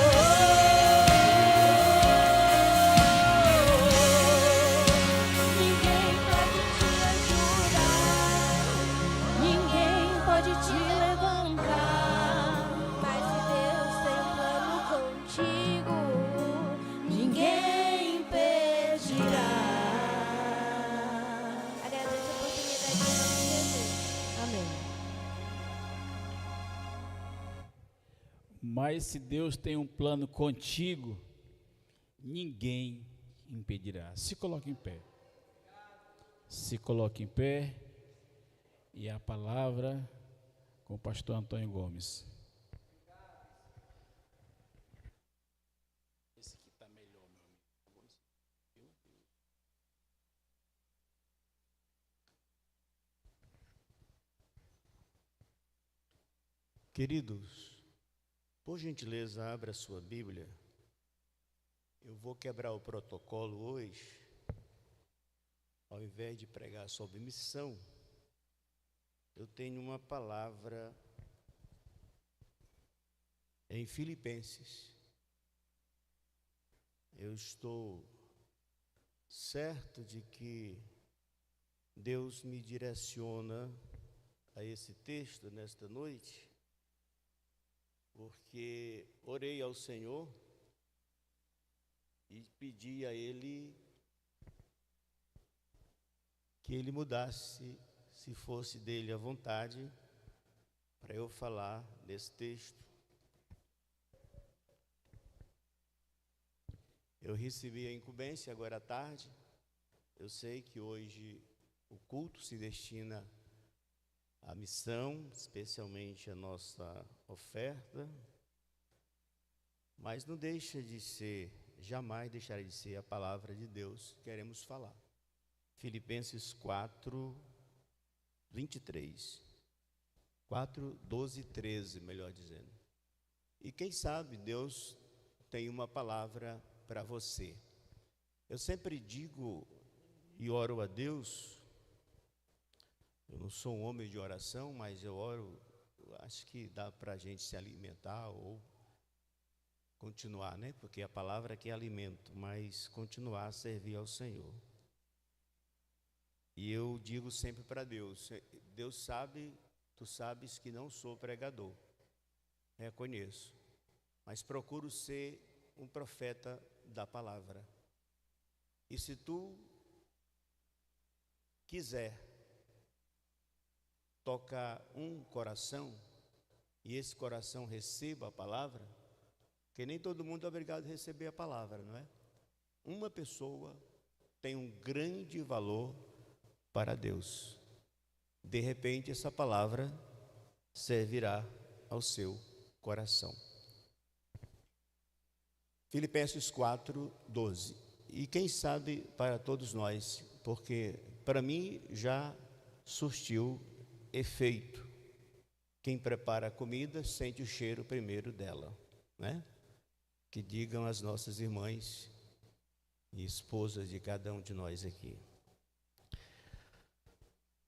Ninguém pode te ajudar, ninguém pode te levantar, mas se Deus tem um plano contigo, ninguém impedirá. Agradeço a oportunidade de Jesus. Amém. Mas se Deus tem um plano contigo, ninguém impedirá. Se coloque em pé. Se coloque em pé. E a palavra com o pastor Antônio Gomes. Esse aqui está melhor, meu amigo. Queridos, por gentileza, abra a sua Bíblia. Eu vou quebrar o protocolo hoje. Ao invés de pregar sobre missão, eu tenho uma palavra em Filipenses. Eu estou certo de que Deus me direciona a esse texto nesta noite, porque orei ao Senhor e pedi a Ele que Ele mudasse, se fosse dele a vontade, para eu falar desse texto. Eu recebi a incumbência agora à tarde. Eu sei que hoje o culto se destina à missão, especialmente a nossa oferta, mas não deixa de ser, jamais deixará de ser a palavra de Deus que queremos falar. Filipenses 4, 23. 4, 12 e 13, melhor dizendo. E quem sabe Deus tem uma palavra para você. Eu sempre digo e oro a Deus. Eu não sou um homem de oração, mas eu oro, acho que dá para a gente se alimentar ou continuar, né? Porque a palavra aqui é alimento, mas continuar a servir ao Senhor. E eu digo sempre para Deus, Deus sabe, tu sabes que não sou pregador, reconheço, mas procuro ser um profeta da palavra. E se tu quiser tocar um coração, e esse coração receba a palavra, porque nem todo mundo é obrigado a receber a palavra, não é? Uma pessoa tem um grande valor para Deus. De repente, essa palavra servirá ao seu coração. Filipenses 4, 12. E quem sabe para todos nós, porque para mim já surtiu efeito. Quem prepara a comida sente o cheiro primeiro dela, né? Que digam as nossas irmãs e esposas de cada um de nós aqui.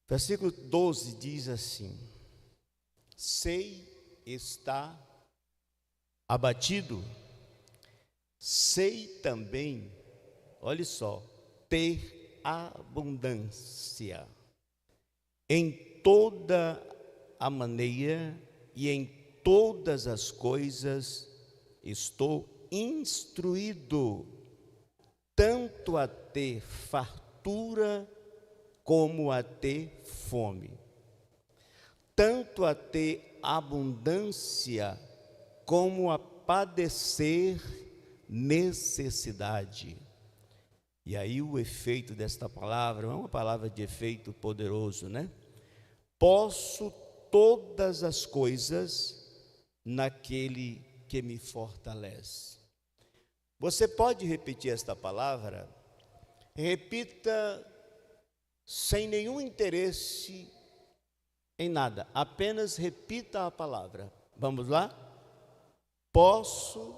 Versículo 12 diz assim: sei estar abatido, sei também, olha só, ter abundância em toda a maneira e em todas as coisas estou instruído, tanto a ter fartura como a ter fome, tanto a ter abundância como a padecer necessidade. E aí o efeito desta palavra é uma palavra de efeito poderoso, né? Posso todas as coisas naquele que me fortalece. Você pode repetir esta palavra? Repita sem nenhum interesse em nada, apenas repita a palavra. Vamos lá? Posso.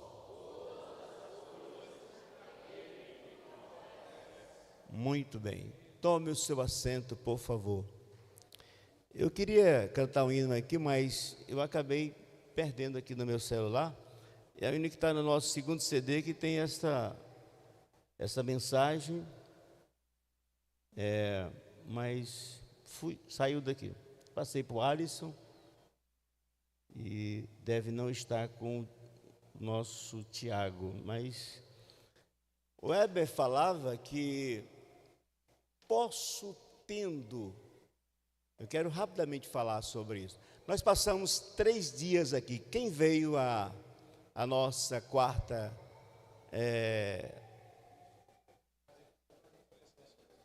Muito bem. Tome o seu assento, por favor. Eu queria cantar um hino aqui, mas eu acabei perdendo aqui no meu celular. É o hino que está no nosso segundo CD, que tem essa mensagem. Mas saiu daqui. Passei para o Alisson e deve não estar com o nosso Tiago. Mas o Weber falava que posso tendo. Eu quero rapidamente falar sobre isso. Nós passamos 3 dias aqui. Quem veio a nossa quarta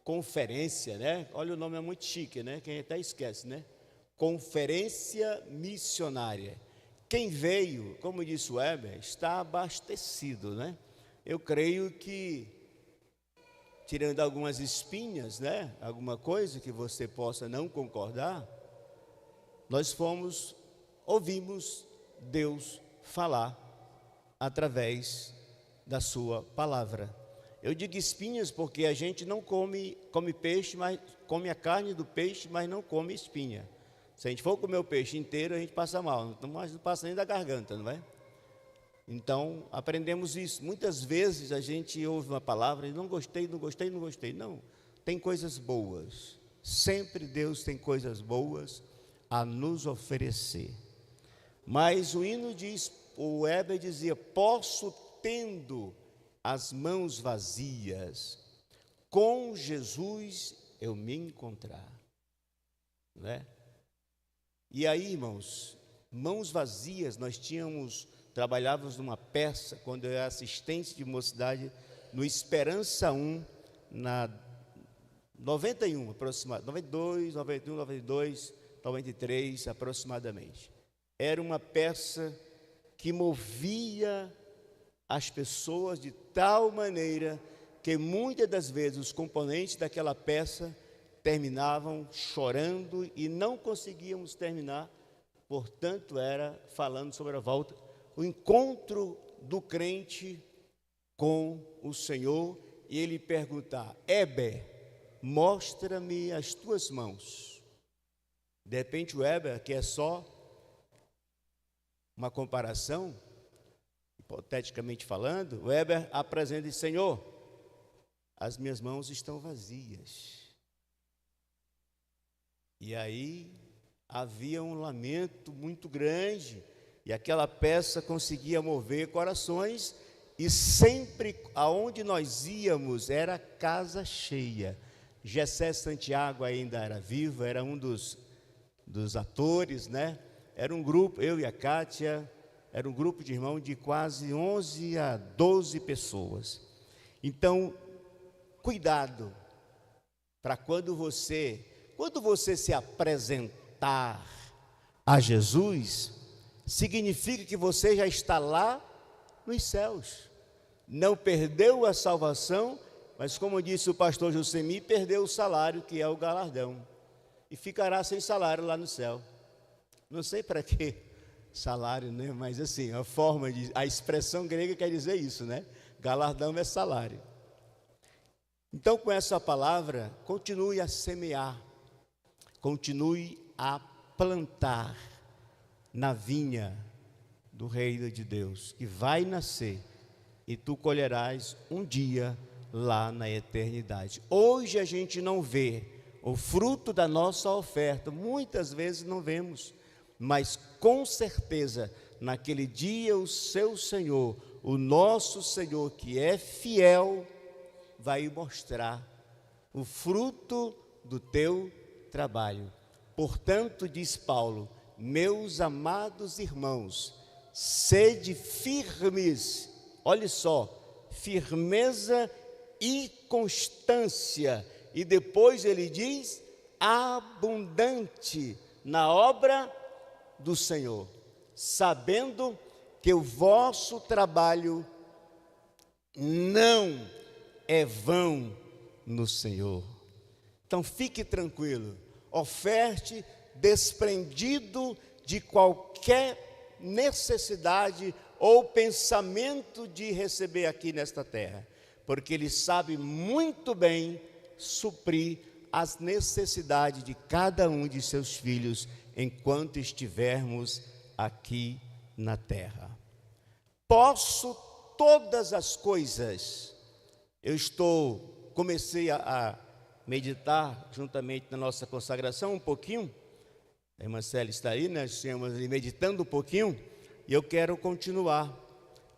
conferência, né? Olha, o nome é muito chique, né? Quem até esquece, né? Conferência missionária. Quem veio, como disse o Weber, está abastecido, né? Eu creio que, tirando algumas espinhas, né? Alguma coisa que você possa não concordar, nós ouvimos Deus falar através da sua palavra. Eu digo espinhas porque a gente não come peixe, mas come a carne do peixe, mas não come espinha. Se a gente for comer o peixe inteiro, a gente passa mal, mas não passa nem da garganta, não é? Então, aprendemos isso. Muitas vezes a gente ouve uma palavra e não gostei. Não, tem coisas boas. Sempre Deus tem coisas boas a nos oferecer. Mas o hino diz, o Weber dizia, posso tendo as mãos vazias, com Jesus eu me encontrar. Não é? E aí, irmãos, mãos vazias, nós trabalhávamos numa peça, quando eu era assistente de mocidade, no Esperança 1, na 91, aproximadamente, 92, 91, 92, 93, aproximadamente. Era uma peça que movia as pessoas de tal maneira que muitas das vezes os componentes daquela peça terminavam chorando e não conseguíamos terminar, portanto era falando sobre a volta, o encontro do crente com o Senhor, e ele perguntar, Heber, mostra-me as tuas mãos. De repente o Heber, que é só uma comparação, hipoteticamente falando, o Weber apresenta e diz, Senhor, as minhas mãos estão vazias. E aí havia um lamento muito grande, e aquela peça conseguia mover corações, e sempre aonde nós íamos era casa cheia. Gessé Santiago ainda era vivo, era um dos atores, né? Era um grupo, eu e a Kátia, era um grupo de irmãos de quase 11 a 12 pessoas. Então, cuidado, para quando você se apresentar a Jesus, significa que você já está lá nos céus. Não perdeu a salvação, mas como disse o pastor Josemi, perdeu o salário, que é o galardão. E ficará sem salário lá no céu. Não sei para que salário, né? Mas assim, a expressão grega quer dizer isso, né? Galardão é salário. Então, com essa palavra, continue a semear, continue a plantar na vinha do reino de Deus, que vai nascer, e tu colherás um dia lá na eternidade. Hoje a gente não vê o fruto da nossa oferta, muitas vezes não vemos, mas com certeza, naquele dia o seu Senhor, o nosso Senhor, que é fiel, vai mostrar o fruto do teu trabalho. Portanto, diz Paulo, meus amados irmãos, sede firmes, olha só, firmeza e constância, e depois ele diz, abundante na obra do Senhor, sabendo que o vosso trabalho não é vão no Senhor. Então fique tranquilo, oferte desprendido de qualquer necessidade ou pensamento de receber aqui nesta terra, porque Ele sabe muito bem suprir as necessidades de cada um de seus filhos enquanto estivermos aqui na terra. Posso todas as coisas. Comecei a meditar juntamente na nossa consagração um pouquinho. A irmã Célia está aí, nós estamos meditando um pouquinho e eu quero continuar.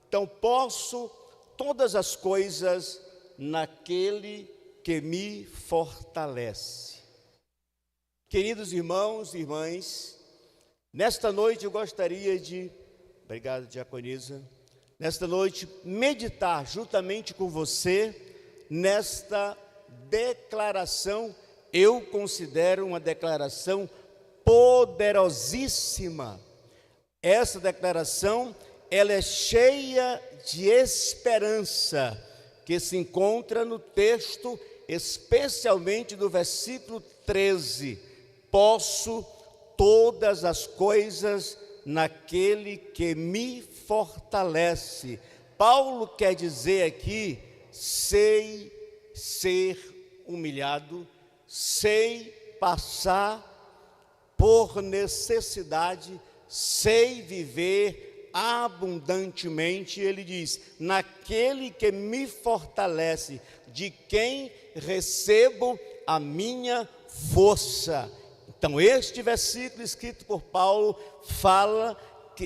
Então, posso todas as coisas naquele que me fortalece. Queridos irmãos e irmãs, nesta noite eu gostaria de, obrigado, diaconisa, nesta noite meditar juntamente com você nesta declaração, eu considero uma declaração poderosíssima. Essa declaração, ela é cheia de esperança, que se encontra no texto, especialmente no versículo 13. Posso todas as coisas naquele que me fortalece. Paulo quer dizer aqui, sei ser humilhado, sei passar por necessidade, sei viver abundantemente. Ele diz, naquele que me fortalece, de quem recebo a minha força. Então este versículo escrito por Paulo fala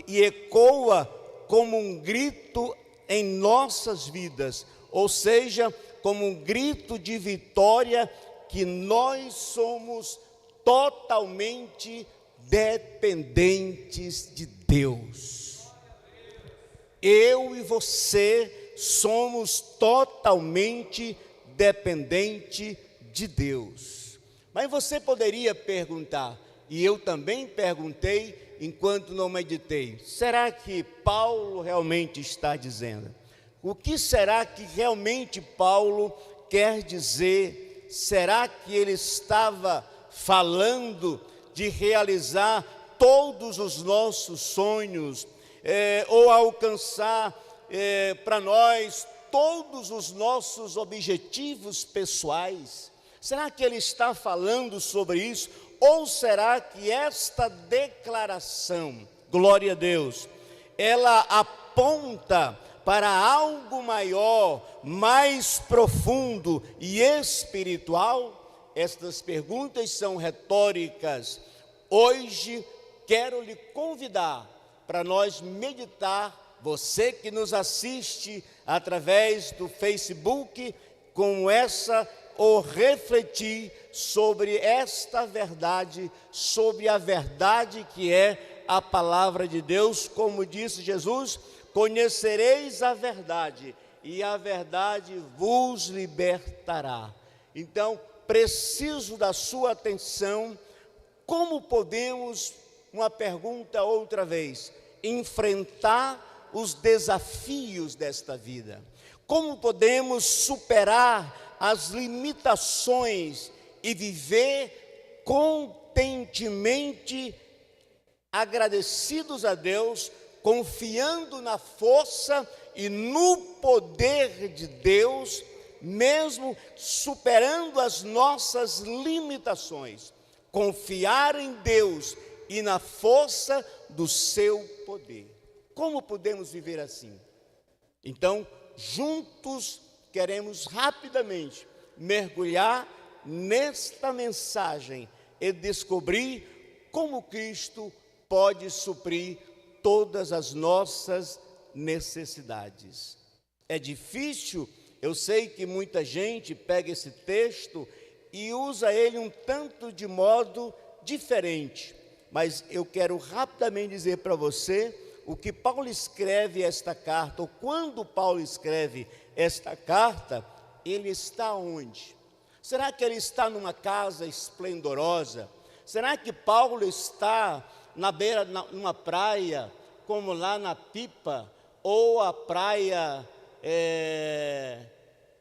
e ecoa como um grito em nossas vidas, ou seja, como um grito de vitória, que nós somos totalmente dependentes de Deus. Eu e você somos totalmente dependentes de Deus. Mas você poderia perguntar, e eu também perguntei enquanto não meditei, será que Paulo realmente está dizendo? O que será que realmente Paulo quer dizer? Será que ele estava falando de realizar todos os nossos sonhos, ou alcançar para nós todos os nossos objetivos pessoais? Será que ele está falando sobre isso? Ou será que esta declaração, glória a Deus, ela aponta para algo maior, mais profundo e espiritual? Estas perguntas são retóricas. Hoje quero lhe convidar para nós meditar, você que nos assiste através do Facebook, com essa, ou refletir sobre esta verdade, sobre a verdade que é a palavra de Deus. Como disse Jesus, conhecereis a verdade, e a verdade vos libertará. Então, preciso da sua atenção. Como podemos, uma pergunta outra vez, enfrentar os desafios desta vida? Como podemos superar as limitações e viver contentemente, agradecidos a Deus, confiando na força e no poder de Deus, mesmo superando as nossas limitações? Confiar em Deus e na força do seu poder. Como podemos viver assim? Então, juntos queremos rapidamente mergulhar nesta mensagem e descobrir como Cristo pode suprir todas as nossas necessidades. É difícil Eu sei que muita gente pega esse texto e usa ele um tanto de modo diferente, mas eu quero rapidamente dizer para você o que Paulo escreve esta carta, ou quando Paulo escreve esta carta, ele está onde? Será que ele está numa casa esplendorosa? Será que Paulo está na beira, numa praia, como lá na Pipa, ou a praia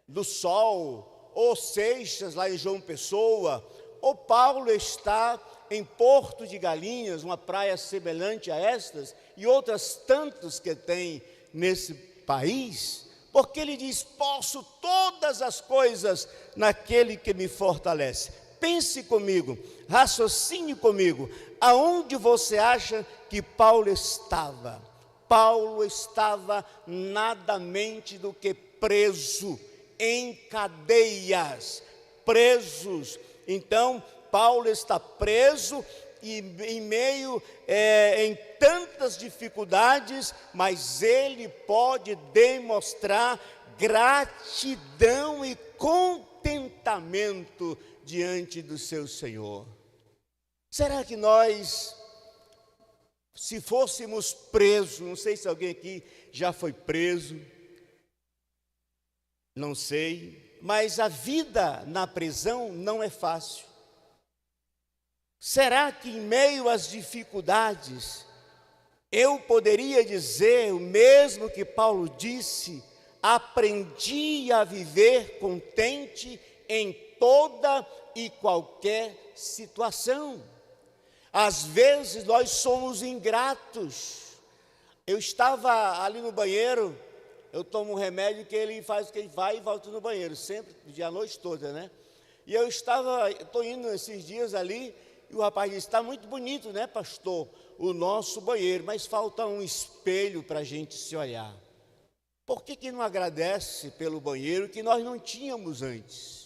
do Sol, ou Seixas, lá em João Pessoa? Ou Paulo está em Porto de Galinhas, uma praia semelhante a estas, e outras tantas que tem nesse país? Porque ele diz: posso todas as coisas naquele que me fortalece. Pense comigo, raciocine comigo, aonde você acha que Paulo estava? Paulo estava nada menos do que preso, em cadeias, presos. Então, Paulo está preso e em meio em tantas dificuldades, mas ele pode demonstrar gratidão e contentamento diante do seu Senhor. Será que nós, se fôssemos presos, não sei se alguém aqui já foi preso, não sei, mas a vida na prisão não é fácil. Será que em meio às dificuldades, eu poderia dizer o mesmo que Paulo disse: aprendi a viver contente em toda e qualquer situação? Às vezes nós somos ingratos. Eu estava ali no banheiro, eu tomo um remédio que ele faz que ele vai e volta no banheiro, sempre, a noite toda, né? E eu estou indo esses dias ali, e o rapaz disse: está muito bonito, né, pastor, o nosso banheiro, mas falta um espelho para a gente se olhar. Por que não agradece pelo banheiro que nós não tínhamos antes?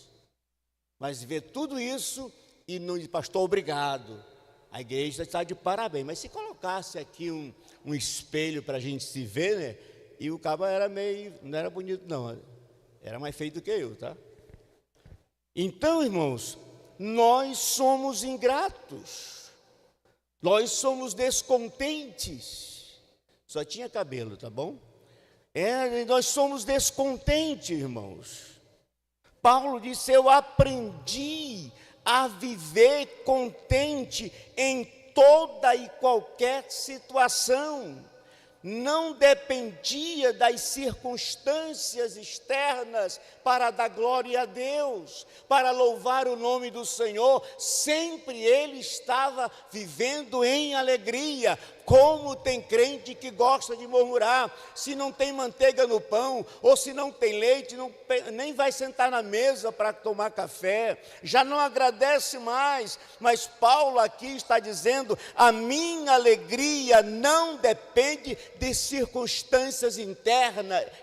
Mas vê tudo isso e não diz: pastor, obrigado, a igreja está de parabéns. Mas se colocasse aqui um espelho para a gente se ver, né? E o cabo era não era bonito não, era mais feio do que eu, tá? Então, irmãos, nós somos ingratos, nós somos descontentes. Só tinha cabelo, tá bom? Nós somos descontentes, irmãos. Paulo disse: eu aprendi a viver contente em toda e qualquer situação. Não dependia das circunstâncias externas para dar glória a Deus, para louvar o nome do Senhor. Sempre ele estava vivendo em alegria. Como tem crente que gosta de murmurar, se não tem manteiga no pão, ou se não tem leite, nem vai sentar na mesa para tomar café, já não agradece mais. Mas Paulo aqui está dizendo: a minha alegria não depende de circunstâncias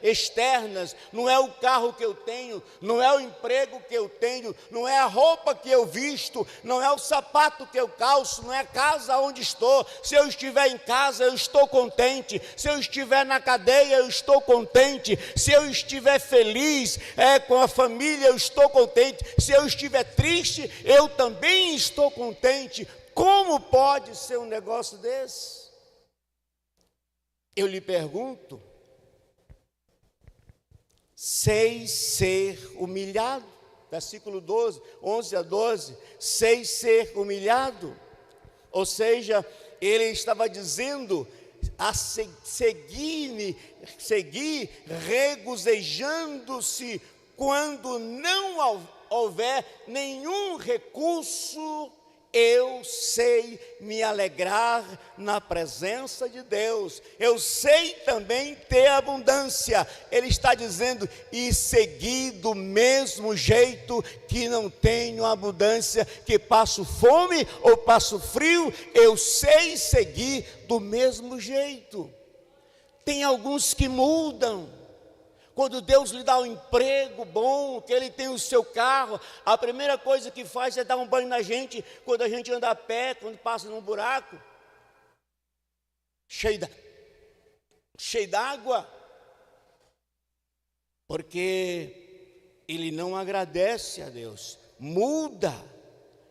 externas, não é o carro que eu tenho, não é o emprego que eu tenho, não é a roupa que eu visto, não é o sapato que eu calço, não é a casa onde estou. Se eu estiver em casa, eu estou contente. Se eu estiver na cadeia, eu estou contente. Se eu estiver feliz com a família, eu estou contente. Se eu estiver triste, eu também estou contente. Como pode ser um negócio desse? Eu lhe pergunto: sei ser humilhado? Versículo 11 a 12, sei ser humilhado. Ou seja, ele estava dizendo a seguir regozijando-se quando não houver nenhum recurso. Eu sei me alegrar na presença de Deus. Eu sei também ter abundância. Ele está dizendo: e seguir do mesmo jeito que não tenho abundância, que passo fome ou passo frio, eu sei seguir do mesmo jeito. Tem alguns que mudam. Quando Deus lhe dá um emprego bom, que Ele tem o seu carro, a primeira coisa que faz é dar um banho na gente, quando a gente anda a pé, quando passa num buraco, cheio d'água. Porque ele não agradece a Deus, muda.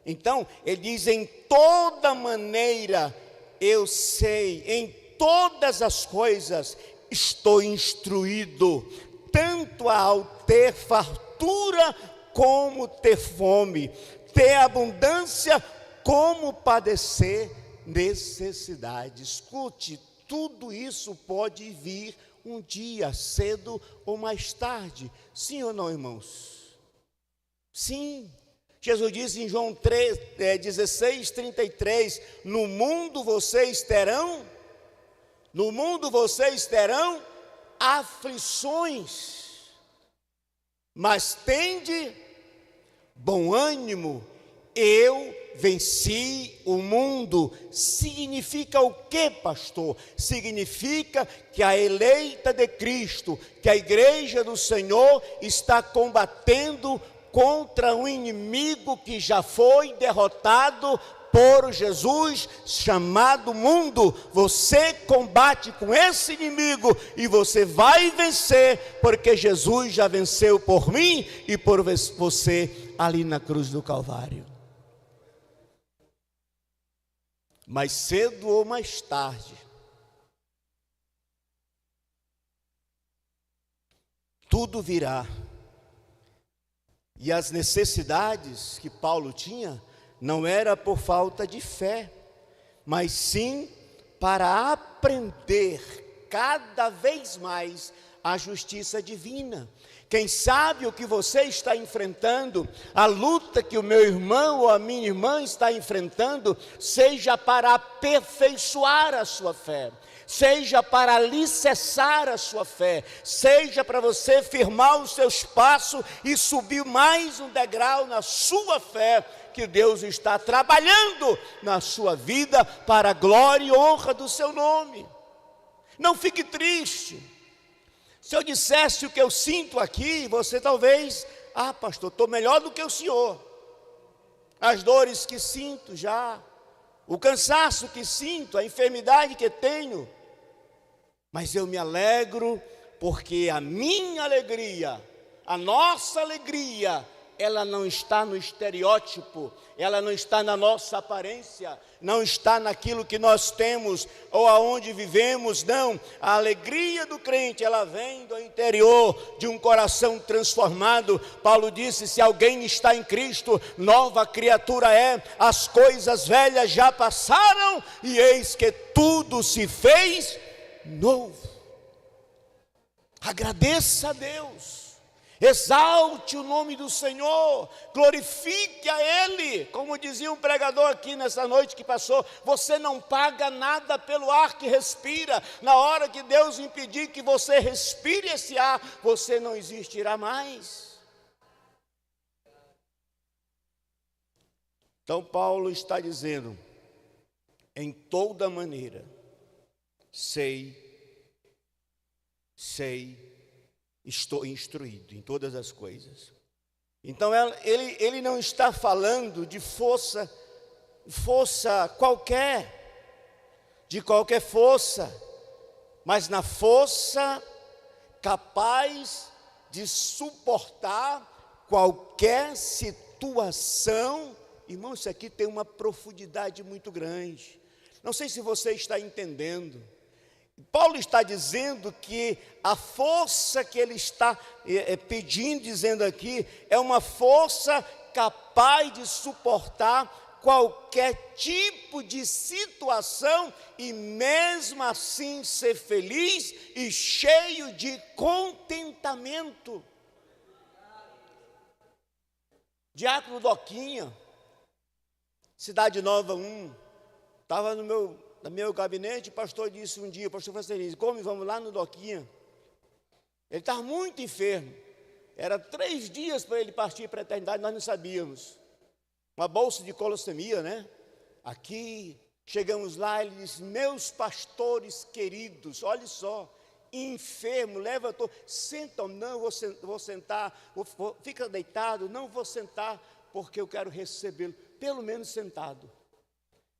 Então, ele diz: em toda maneira eu sei, em todas as coisas estou instruído, tanto ao ter fartura como ter fome, ter abundância como padecer necessidade. Escute, tudo isso pode vir um dia, cedo ou mais tarde. Sim ou não, irmãos? Sim. Jesus disse em João 16:33, no mundo vocês terão aflições, mas tende bom ânimo, eu venci o mundo. Significa o que, pastor? Significa que a eleita de Cristo, que a igreja do Senhor está combatendo contra um inimigo que já foi derrotado por Jesus, chamado mundo. Você combate com esse inimigo e você vai vencer, porque Jesus já venceu por mim e por você ali na cruz do Calvário. Mais cedo ou mais tarde, tudo virá. E as necessidades que Paulo tinha não era por falta de fé, mas sim para aprender cada vez mais a justiça divina. Quem sabe o que você está enfrentando, a luta que o meu irmão ou a minha irmã está enfrentando, seja para aperfeiçoar a sua fé, seja para alicerçar a sua fé, seja para você firmar os seus passos e subir mais um degrau na sua fé, que Deus está trabalhando na sua vida para a glória e honra do seu nome. Não fique triste. Se eu dissesse o que eu sinto aqui, você talvez, pastor, estou melhor do que o senhor. As dores que sinto já, o cansaço que sinto, a enfermidade que tenho. Mas eu me alegro, porque a minha alegria, a nossa alegria, ela não está no estereótipo, ela não está na nossa aparência, não está naquilo que nós temos ou aonde vivemos, não. A alegria do crente, ela vem do interior de um coração transformado. Paulo disse: se alguém está em Cristo, nova criatura é, as coisas velhas já passaram e eis que tudo se fez novo. Agradeça a Deus. Exalte o nome do Senhor, glorifique a Ele. Como dizia um pregador aqui nessa noite que passou, você não paga nada pelo ar que respira. Na hora que Deus impedir que você respire esse ar, você não existirá mais. Então Paulo está dizendo: em toda maneira, estou instruído em todas as coisas. Então ele não está falando de força qualquer, de qualquer força, mas na força capaz de suportar qualquer situação. Irmão, isso aqui tem uma profundidade muito grande. Não sei se você está entendendo. Paulo está dizendo que a força que ele está pedindo, dizendo aqui, é uma força capaz de suportar qualquer tipo de situação e mesmo assim ser feliz e cheio de contentamento. Diácono Doquinha, Cidade Nova 1, estava no meu gabinete. O pastor disse um dia, o pastor Francisco, como vamos lá no Doquinha? Ele estava muito enfermo, era 3 dias para ele partir para a eternidade, nós não sabíamos. Uma bolsa de colostomia, né? Aqui, chegamos lá, ele disse: meus pastores queridos, olha só, enfermo, levantou, sentam, não vou sentar, fica deitado, não vou sentar, porque eu quero recebê-lo, pelo menos sentado.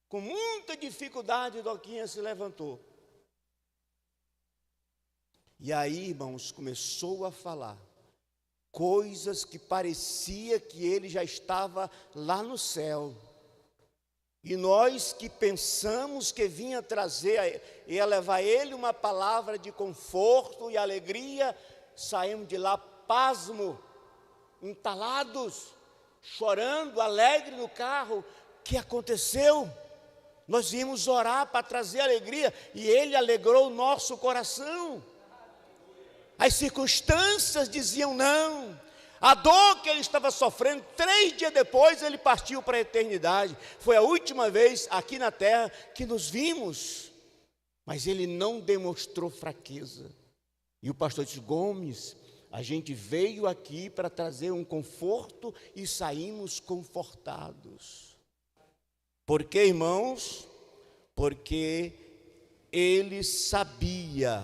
Com muita dificuldade, Doquinha se levantou. E aí, irmãos, começou a falar coisas que parecia que ele já estava lá no céu. E nós que pensamos que vinha trazer, ia levar ele uma palavra de conforto e alegria, saímos de lá pasmo, entalados, chorando, alegre no carro. O que aconteceu? Nós viemos orar para trazer alegria e ele alegrou o nosso coração. As circunstâncias diziam não. A dor que ele estava sofrendo, 3 dias depois ele partiu para a eternidade. Foi a última vez aqui na terra que nos vimos. Mas ele não demonstrou fraqueza. E o pastor disse: Gomes, a gente veio aqui para trazer um conforto e saímos confortados. Por quê, irmãos? Porque ele sabia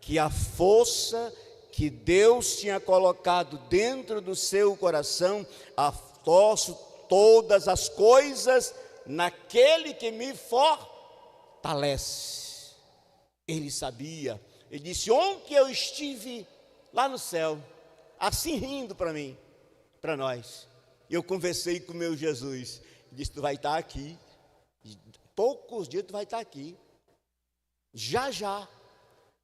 que a força que Deus tinha colocado dentro do seu coração, posso todas as coisas naquele que me fortalece. Ele sabia. Ele disse: ontem eu estive lá no céu, assim rindo para mim, para nós. Eu conversei com o meu Jesus. Ele disse: tu vai estar aqui. Poucos dias tu vai estar aqui. Já, já.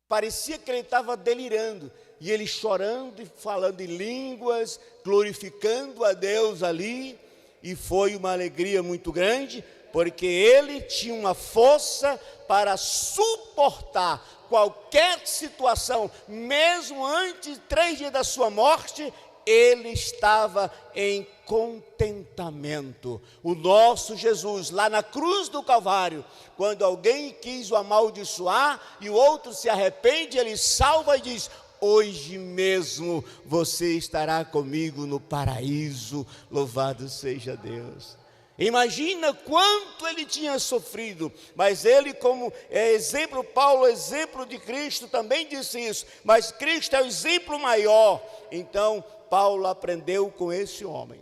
Parecia que ele estava delirando. E ele chorando e falando em línguas, glorificando a Deus ali. E foi uma alegria muito grande, porque ele tinha uma força para suportar qualquer situação. Mesmo antes de 3 dias da sua morte, ele estava em contentamento. O nosso Jesus, lá na cruz do Calvário, quando alguém quis o amaldiçoar e o outro se arrepende, ele salva e diz: hoje mesmo você estará comigo no paraíso, louvado seja Deus. Imagina quanto ele tinha sofrido, mas ele, como é exemplo, Paulo, exemplo de Cristo, também disse isso, mas Cristo é o exemplo maior. Então Paulo aprendeu com esse homem.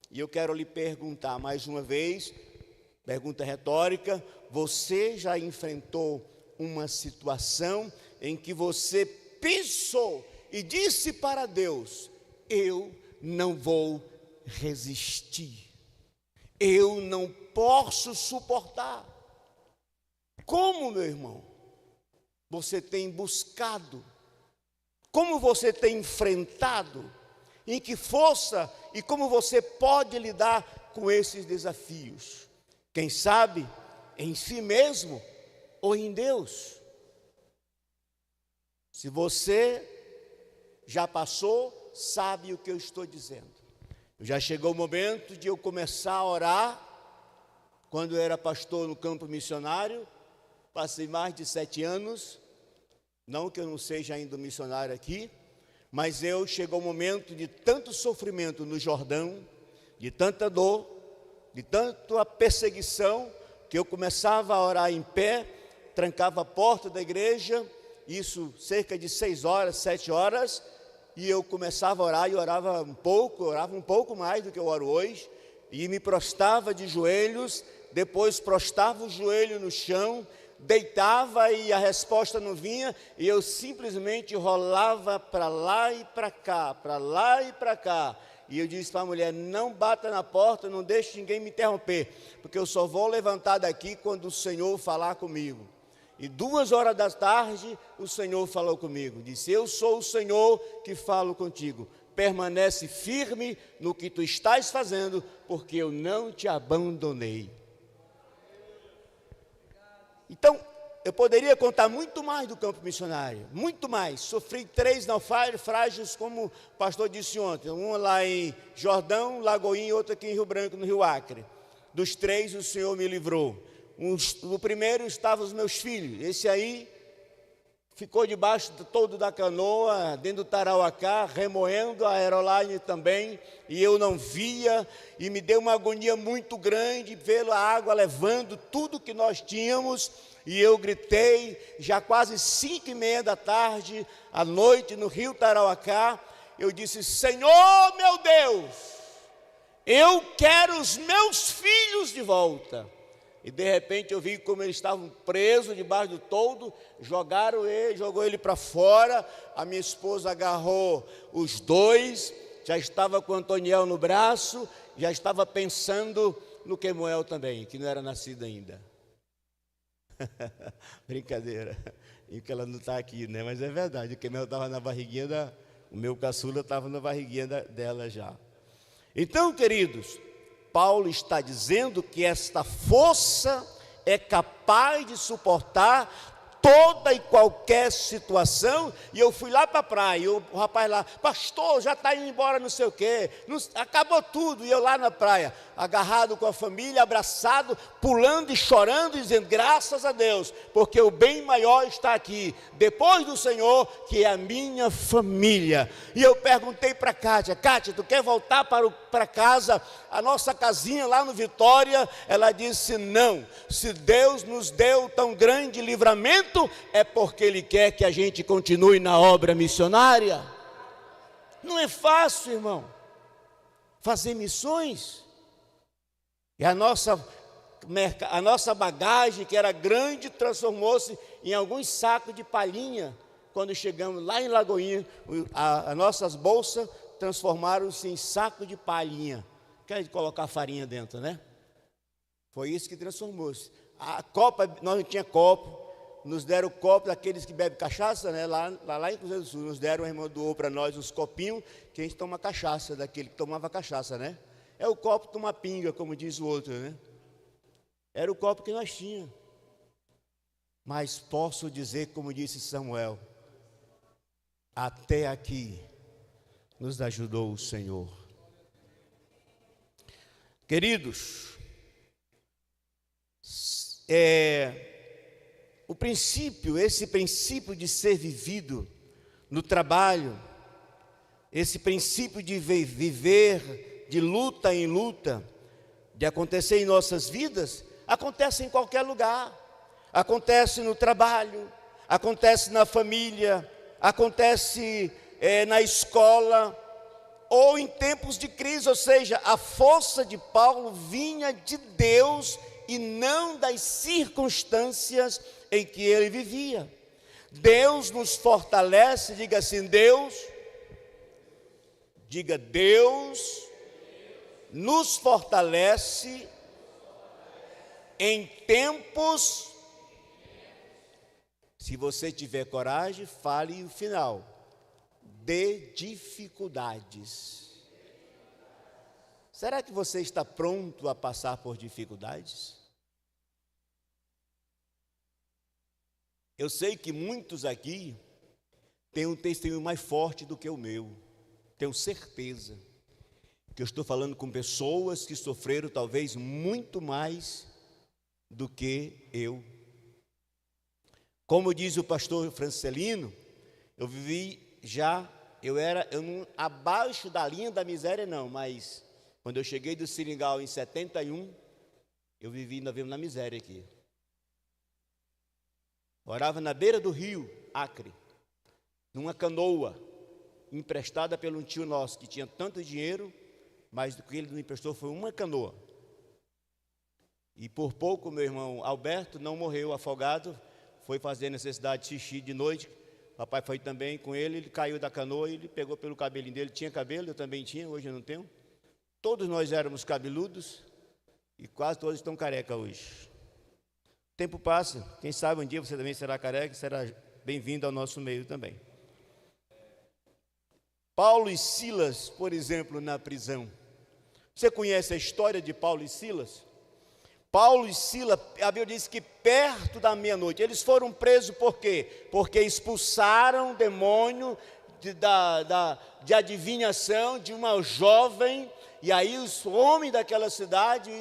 E eu quero lhe perguntar mais uma vez, pergunta retórica: você já enfrentou uma situação em que você pensou e disse para Deus: eu não vou resistir, eu não posso suportar? Como, meu irmão, você tem buscado? Como você tem enfrentado? Em que força e como você pode lidar com esses desafios? Quem sabe em si mesmo ou em Deus? Se você já passou, sabe o que eu estou dizendo. Já chegou o momento de eu começar a orar. Quando eu era pastor no campo missionário, passei mais de 7 anos, não que eu não seja ainda missionário aqui, mas chegou o momento de tanto sofrimento no Jordão, de tanta dor, de tanta perseguição, que eu começava a orar em pé, trancava a porta da igreja, isso cerca de 6 horas, 7 horas, e eu começava a orar e orava um pouco mais do que eu oro hoje, e me prostrava de joelhos, depois prostrava o joelho no chão, deitava e a resposta não vinha, e eu simplesmente rolava para lá e para cá, para lá e para cá. E eu disse para a mulher: não bata na porta, não deixe ninguém me interromper, porque eu só vou levantar daqui quando o Senhor falar comigo. E 2 horas da tarde o Senhor falou comigo, disse: eu sou o Senhor que falo contigo, permanece firme no que tu estás fazendo, porque eu não te abandonei. Então, eu poderia contar muito mais do campo missionário, muito mais. Sofri 3 naufrágios, como o pastor disse ontem, um lá em Jordão, Lagoinha, e outro aqui em Rio Branco, no Rio Acre. Dos 3 o Senhor me livrou. No primeiro estavam os meus filhos, esse aí ficou debaixo todo da canoa, dentro do tarauacá, remoendo, a aeroline também, e eu não via, e me deu uma agonia muito grande, ver a água levando tudo que nós tínhamos, e eu gritei, já quase 5:30 da tarde, à noite, no rio Tarauacá, eu disse: Senhor meu Deus, eu quero os meus filhos de volta. E de repente eu vi como eles estavam presos debaixo do toldo, jogou ele para fora. A minha esposa agarrou os dois, já estava com o Antoniel no braço, já estava pensando no Quemuel também, que não era nascido ainda. Brincadeira, e que ela não está aqui, né? Mas é verdade, o Quemuel estava na barriguinha o meu caçula estava na barriguinha dela já. Então, queridos, Paulo está dizendo que esta força é capaz de suportar toda e qualquer situação. E eu fui lá para a praia, e o rapaz lá, pastor, já está indo embora não sei o quê, acabou tudo. E eu lá na praia, agarrado com a família, abraçado, pulando e chorando, dizendo, graças a Deus, porque o bem maior está aqui, depois do Senhor, que é a minha família. E eu perguntei para Kátia, tu quer voltar para casa, a nossa casinha lá no Vitória? Ela disse, não, se Deus nos deu tão grande livramento, é porque Ele quer que a gente continue na obra missionária. Não é fácil, irmão, fazer missões. E a nossa bagagem, que era grande, transformou-se em alguns sacos de palhinha. Quando chegamos lá em Lagoinha, as nossas bolsas transformaram-se em saco de palhinha. Quer colocar farinha dentro, né? Foi isso que transformou-se. A copa, nós não tinha copo. Nos deram copo daqueles que bebem cachaça, né? Lá em Cruzeiro do Sul, nos deram, a irmã doou para nós uns copinhos, que a gente toma cachaça, daquele que tomava cachaça, né? É o copo de uma pinga, como diz o outro, né? Era o copo que nós tínhamos. Mas posso dizer, como disse Samuel, até aqui nos ajudou o Senhor. Queridos, esse princípio de ser vivido no trabalho, esse princípio de viver de luta em luta, de acontecer em nossas vidas, acontece em qualquer lugar. Acontece no trabalho, acontece na família, acontece na escola, ou em tempos de crise. Ou seja, a força de Paulo vinha de Deus e não das circunstâncias em que ele vivia. Deus nos fortalece, diga assim, Deus nos fortalece em tempos. Se você tiver coragem, fale o final, de dificuldades. Será que você está pronto a passar por dificuldades? Eu sei que muitos aqui têm um testemunho mais forte do que o meu. Tenho certeza que eu estou falando com pessoas que sofreram talvez muito mais do que eu. Como diz o pastor Francelino, eu vivi eu não abaixo da linha da miséria não, mas quando eu cheguei do Seringal em 71, eu vivi na miséria aqui. Morava na beira do rio Acre, numa canoa, emprestada por um tio nosso, que tinha tanto dinheiro, mas o que ele me emprestou foi uma canoa. E por pouco meu irmão Alberto não morreu afogado, foi fazer necessidade de xixi de noite. Papai foi também com ele, ele caiu da canoa e ele pegou pelo cabelinho dele. Tinha cabelo, eu também tinha, hoje eu não tenho. Todos nós éramos cabeludos e quase todos estão careca hoje. O tempo passa, quem sabe um dia você também será careca, será bem-vindo ao nosso meio também. Paulo e Silas, por exemplo, na prisão. Você conhece a história de Paulo e Silas? Paulo e Silas, a Bíblia diz que perto da meia-noite, eles foram presos por quê? Porque expulsaram o demônio de adivinhação de uma jovem, e aí os homens daquela cidade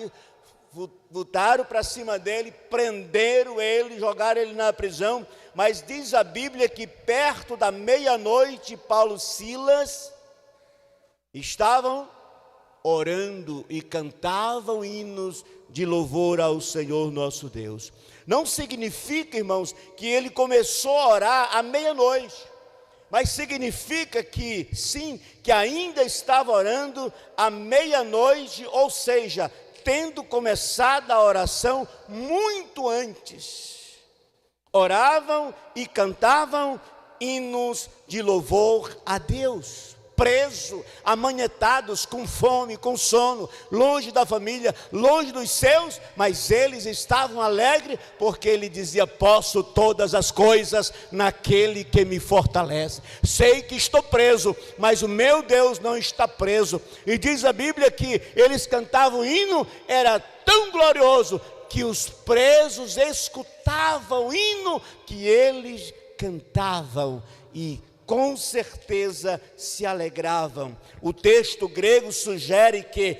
voltaram para cima dele, prenderam ele, jogaram ele na prisão. Mas diz a Bíblia que perto da meia-noite, Paulo e Silas estavam orando e cantavam hinos de louvor ao Senhor nosso Deus. Não significa, irmãos, que ele começou a orar à meia-noite, mas significa que, sim, que ainda estava orando à meia-noite, ou seja, tendo começado a oração muito antes, oravam e cantavam hinos de louvor a Deus, preso, amanhetados, com fome, com sono, longe da família, longe dos seus, mas eles estavam alegres, porque ele dizia: posso todas as coisas naquele que me fortalece. Sei que estou preso, mas o meu Deus não está preso. E diz a Bíblia que eles cantavam hino, era tão glorioso, que os presos escutavam o hino que eles cantavam, e com certeza se alegravam. O texto grego sugere que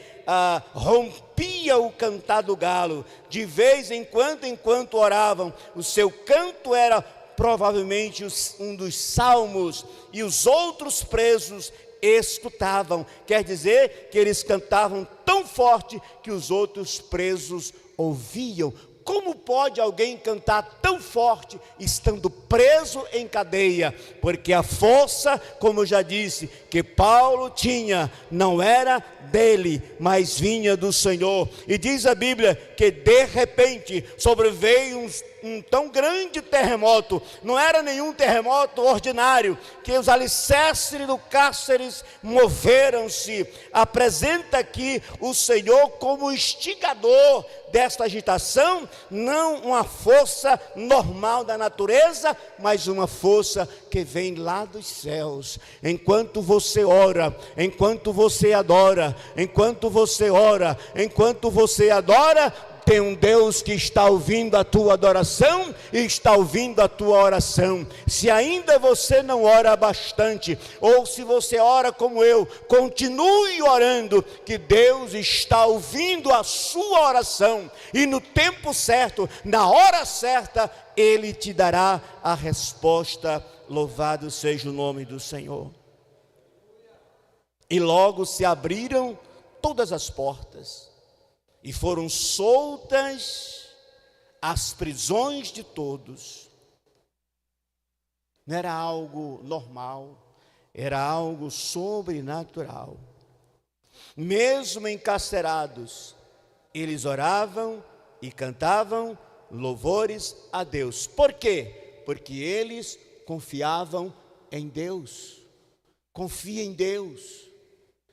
rompia o cantar do galo, de vez em quando, enquanto oravam. O seu canto era provavelmente um dos salmos, e os outros presos escutavam. Quer dizer que eles cantavam tão forte que os outros presos ouviam. Como pode alguém cantar tão forte estando preso em cadeia? Porque a força, como eu já disse, que Paulo tinha, não era dele, mas vinha do Senhor. E diz a Bíblia que de repente sobreveio um tão grande terremoto. Não era nenhum terremoto ordinário, que os alicerces do cárcere moveram-se. Apresenta aqui o Senhor como instigador desta agitação, não uma força normal da natureza, mas uma força que vem lá dos céus. Enquanto você ora, enquanto você adora, enquanto você ora, enquanto você adora, tem um Deus que está ouvindo a tua adoração e está ouvindo a tua oração. Se ainda você não ora bastante, ou se você ora como eu, continue orando, que Deus está ouvindo a sua oração, e no tempo certo, na hora certa, Ele te dará a resposta. Louvado seja o nome do Senhor. E logo se abriram todas as portas, e foram soltas as prisões de todos. Não era algo normal, era algo sobrenatural. Mesmo encarcerados, eles oravam e cantavam louvores a Deus. Por quê? Porque eles confiavam em Deus. Confia em Deus.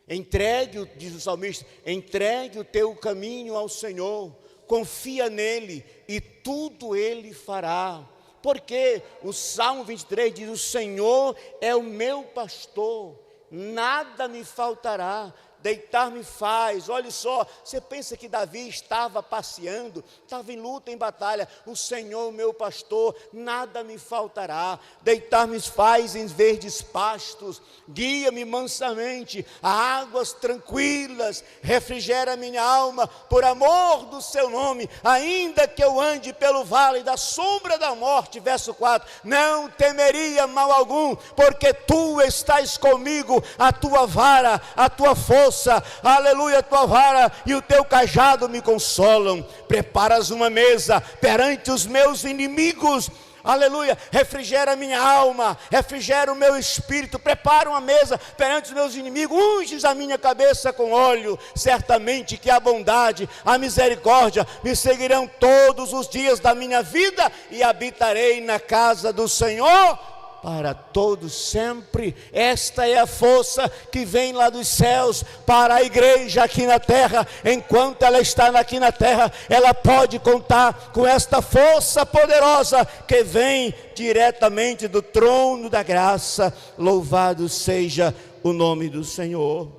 Entregue, diz o salmista, entregue o teu caminho ao Senhor, confia nele e tudo ele fará. Porque o Salmo 23 diz: o Senhor é o meu pastor, nada me faltará. Deitar-me faz. Olha só, você pensa que Davi estava passeando, estava em luta, em batalha. O Senhor, meu pastor, nada me faltará. Deitar-me faz em verdes pastos, guia-me mansamente a águas tranquilas, refrigera minha alma, por amor do seu nome. Ainda que eu ande pelo vale da sombra da morte, verso 4, não temeria mal algum, porque tu estás comigo, a tua vara, a tua força, aleluia, a tua vara e o teu cajado me consolam. Preparas uma mesa perante os meus inimigos, aleluia, refrigera a minha alma, refrigera o meu espírito. Prepara uma mesa perante os meus inimigos, unges a minha cabeça com óleo. Certamente que a bondade, a misericórdia me seguirão todos os dias da minha vida, e habitarei na casa do Senhor para todos sempre. Esta é a força que vem lá dos céus para a igreja aqui na terra. Enquanto ela está aqui na terra, ela pode contar com esta força poderosa que vem diretamente do trono da graça. Louvado seja o nome do Senhor.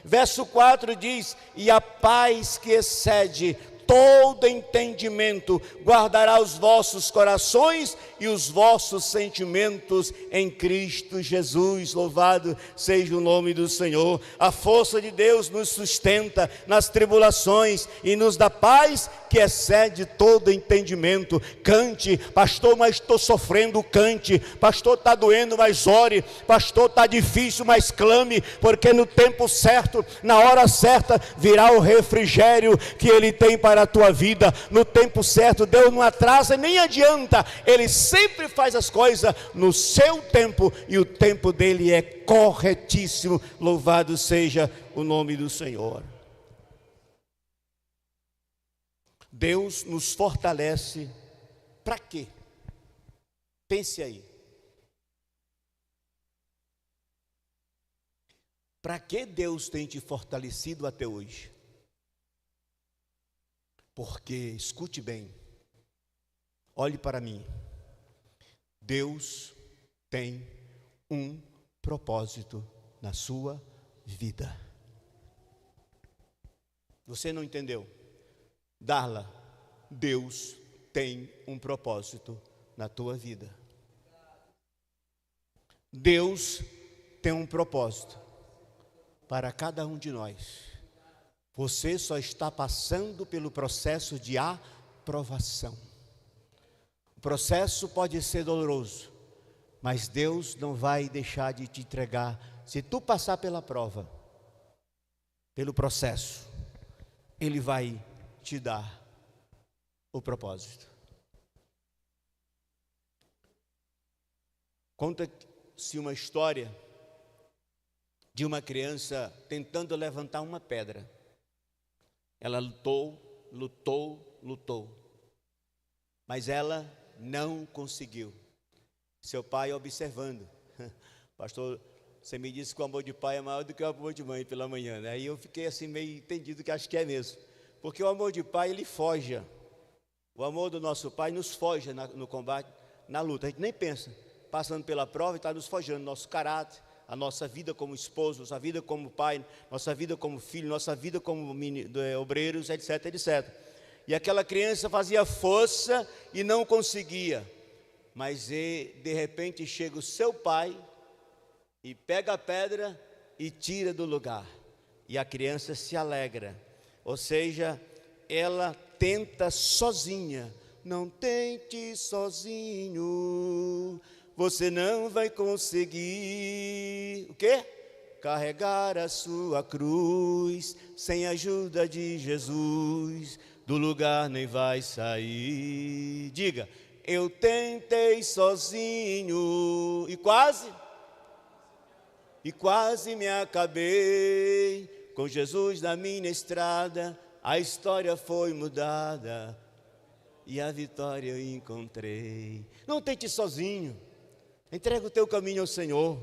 Verso 4 diz: e a paz que excede todo entendimento guardará os vossos corações e os vossos sentimentos em Cristo Jesus. Louvado seja o nome do Senhor. A força de Deus nos sustenta nas tribulações e nos dá paz que excede todo entendimento. Cante: pastor, mas estou sofrendo. Cante: pastor, está doendo, mas ore. Pastor, está difícil, mas clame, porque no tempo certo, na hora certa, virá o refrigério que Ele tem para a tua vida. No tempo certo, Deus não atrasa nem adianta, Ele sempre faz as coisas no seu tempo, e o tempo dele é corretíssimo. Louvado seja o nome do Senhor. Deus nos fortalece para quê? Pense aí. Para que Deus tem te fortalecido até hoje? Porque, escute bem, olhe para mim. Deus tem um propósito na sua vida. Você não entendeu? Darla, Deus tem um propósito na tua vida. Deus tem um propósito para cada um de nós. Você só está passando pelo processo de aprovação. O processo pode ser doloroso, mas Deus não vai deixar de te entregar. Se tu passar pela prova, pelo processo, Ele vai te dar o propósito. Conta-se uma história de uma criança tentando levantar uma pedra. Ela lutou, mas ela não conseguiu. Seu pai observando. Pastor, você me disse que o amor de pai é maior do que o amor de mãe pela manhã, né? Aí eu fiquei assim meio entendido que acho que é mesmo. Porque o amor de pai, ele foge. O amor do nosso pai nos foge no combate, na luta. A gente nem pensa. Passando pela prova e está nos forjando nosso caráter, a nossa vida como esposo, nossa vida como pai, nossa vida como filho, nossa vida como obreiros, etc, etc. E aquela criança fazia força e não conseguia. Mas de repente chega o seu pai e pega a pedra e tira do lugar. E a criança se alegra. Ou seja, ela tenta sozinha. Não tente sozinho. Você não vai conseguir, o quê? Carregar a sua cruz, sem a ajuda de Jesus, do lugar nem vai sair. Diga, eu tentei sozinho, e quase me acabei. Com Jesus na minha estrada, a história foi mudada, e a vitória eu encontrei. Não tente sozinho. Entrega o teu caminho ao Senhor.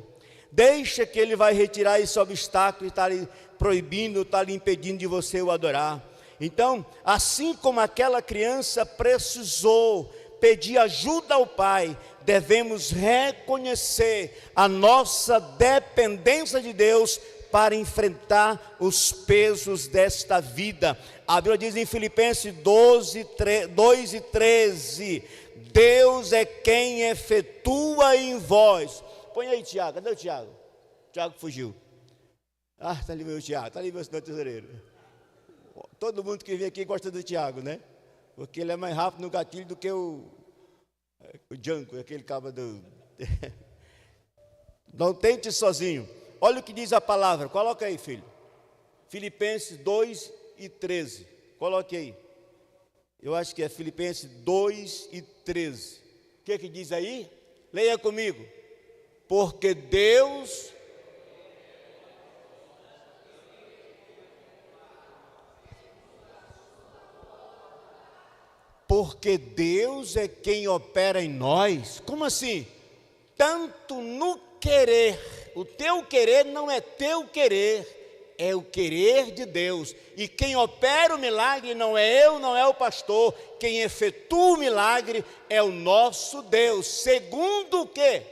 Deixa que Ele vai retirar esse obstáculo que está lhe proibindo, está lhe impedindo de você o adorar. Então, assim como aquela criança precisou pedir ajuda ao Pai, devemos reconhecer a nossa dependência de Deus para enfrentar os pesos desta vida. A Bíblia diz em Filipenses 2 e 13, Deus é quem efetua em vós. Põe aí, Tiago. Cadê o Tiago? Tiago fugiu. Está ali meu Tiago, está ali meu senhor tesoureiro. Todo mundo que vem aqui gosta do Tiago, né? Porque ele é mais rápido no gatilho do que o Janko, aquele cabo do... Não tente sozinho. Olha o que diz a palavra. Coloca aí, filho. Filipenses 2 e 13. Coloque aí. Eu acho que é Filipenses 2 e 13. O que diz aí? Leia comigo. Porque Deus é quem opera em nós. Como assim? Tanto no querer. O teu querer não é teu querer. É o querer de Deus. E quem opera o milagre não é eu, não é o pastor. Quem efetua o milagre é o nosso Deus. Segundo o quê?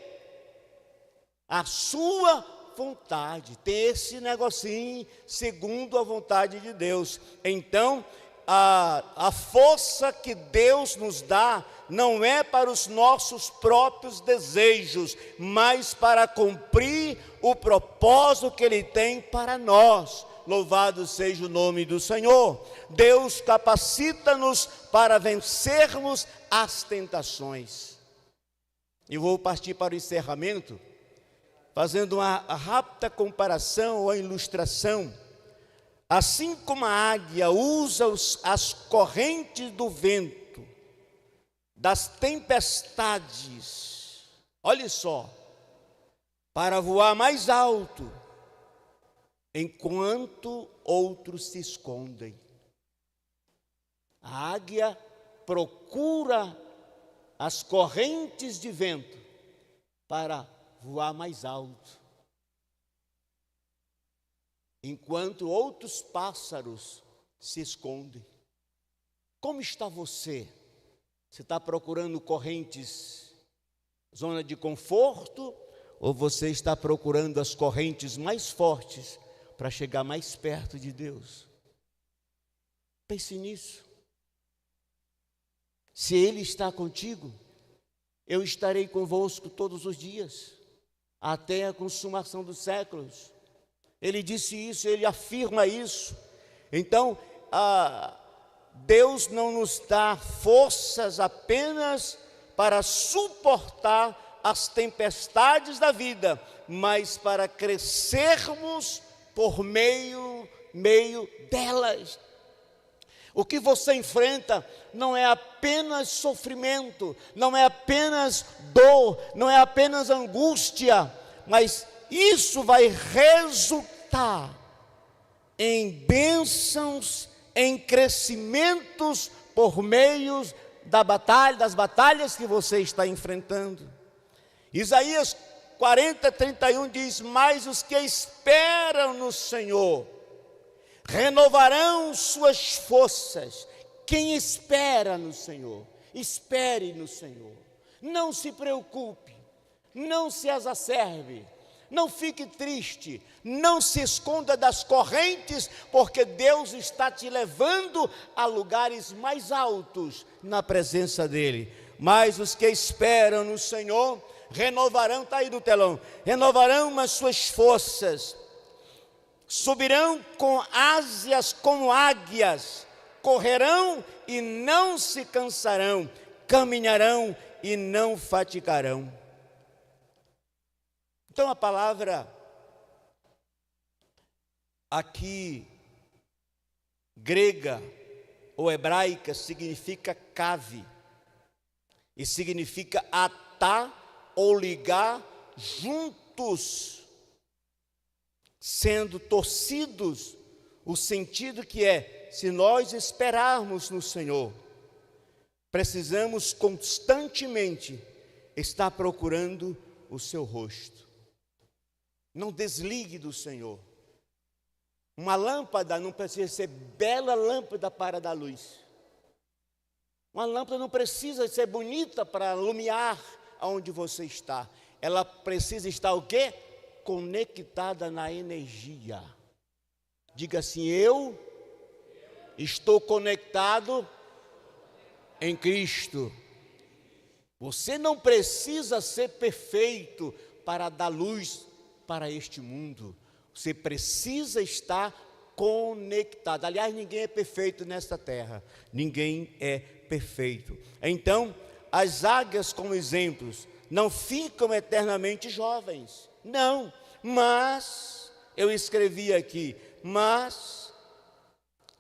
A sua vontade. Tem esse negocinho, segundo a vontade de Deus. Então, a força que Deus nos dá não é para os nossos próprios desejos, mas para cumprir o propósito que Ele tem para nós. Louvado seja o nome do Senhor. Deus capacita-nos para vencermos as tentações. Eu vou partir para o encerramento, fazendo uma rápida comparação ou ilustração. Assim como a águia usa as correntes do vento, das tempestades, olha só, para voar mais alto, enquanto outros se escondem. A águia procura as correntes de vento para voar mais alto, enquanto outros pássaros se escondem. Como está você? Você está procurando correntes, zona de conforto, ou você está procurando as correntes mais fortes para chegar mais perto de Deus? Pense nisso. Se Ele está contigo, eu estarei convosco todos os dias, até a consumação dos séculos. Ele disse isso, Ele afirma isso. Então, Deus não nos dá forças apenas para suportar as tempestades da vida, mas para crescermos por meio delas. O que você enfrenta não é apenas sofrimento, não é apenas dor, não é apenas angústia, mas isso vai resultar em bênçãos, em crescimentos por meio das batalhas que você está enfrentando. Isaías 40:31 diz: mas os que esperam no Senhor renovarão suas forças. Quem espera no Senhor, espere no Senhor. Não se preocupe, não se exacerbe, não fique triste, não se esconda das correntes, porque Deus está te levando a lugares mais altos na presença dEle. Mas os que esperam no Senhor renovarão, está aí no telão, renovarão as suas forças, subirão com asas como águias, correrão e não se cansarão, caminharão e não fatigarão. Então a palavra aqui grega ou hebraica significa cave e significa atar ou ligar juntos, sendo torcidos, o sentido que é, se nós esperarmos no Senhor, precisamos constantemente estar procurando o seu rosto. Não desligue do Senhor. Uma lâmpada não precisa ser bela lâmpada para dar luz. Uma lâmpada não precisa ser bonita para iluminar aonde você está. Ela precisa estar o quê? Conectada na energia. Diga assim: eu estou conectado em Cristo. Você não precisa ser perfeito para dar luz para este mundo. Você precisa estar conectado. Aliás, ninguém é perfeito nesta terra. Ninguém é perfeito. Então, as águias, como exemplos, não ficam eternamente jovens. Não, mas, eu escrevi aqui, mas,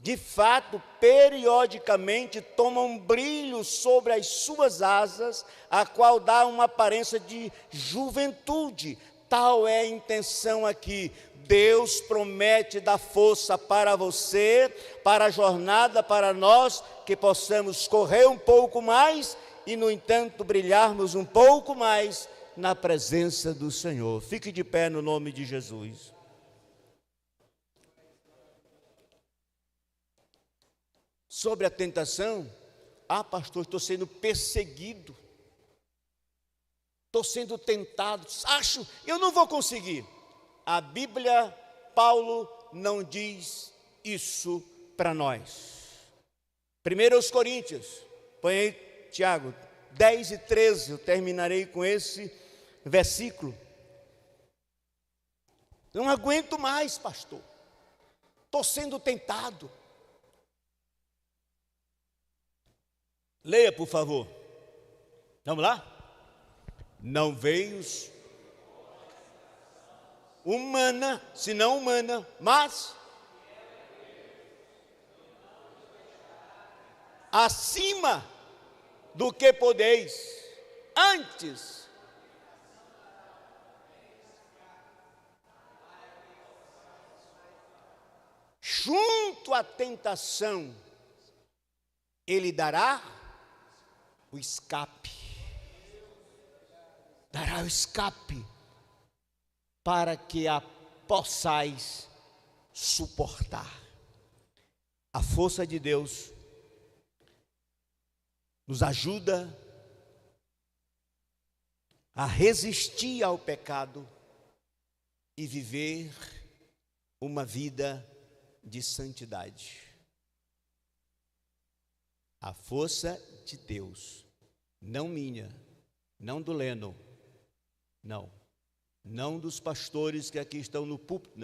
de fato, periodicamente tomam brilho sobre as suas asas, a qual dá uma aparência de juventude. Tal é a intenção aqui. Deus promete dar força para você, para a jornada, para nós, que possamos correr um pouco mais e, no entanto, brilharmos um pouco mais na presença do Senhor. Fique de pé no nome de Jesus. Sobre a tentação, pastor, estou sendo perseguido, estou sendo tentado, acho, eu não vou conseguir. A Bíblia, Paulo, não diz isso para nós. 1 Coríntios, põe aí, Tiago, 10 e 13, eu terminarei com esse versículo. Não aguento mais, pastor, estou sendo tentado. Leia, por favor. Vamos lá? Não veio humana, senão humana, mas acima do que podeis, antes junto à tentação, Ele dará o escape. Dará o escape para que a possais suportar. A força de Deus nos ajuda a resistir ao pecado e viver uma vida de santidade. A força de Deus, não minha, não do Leno, não dos pastores que aqui estão no púlpito,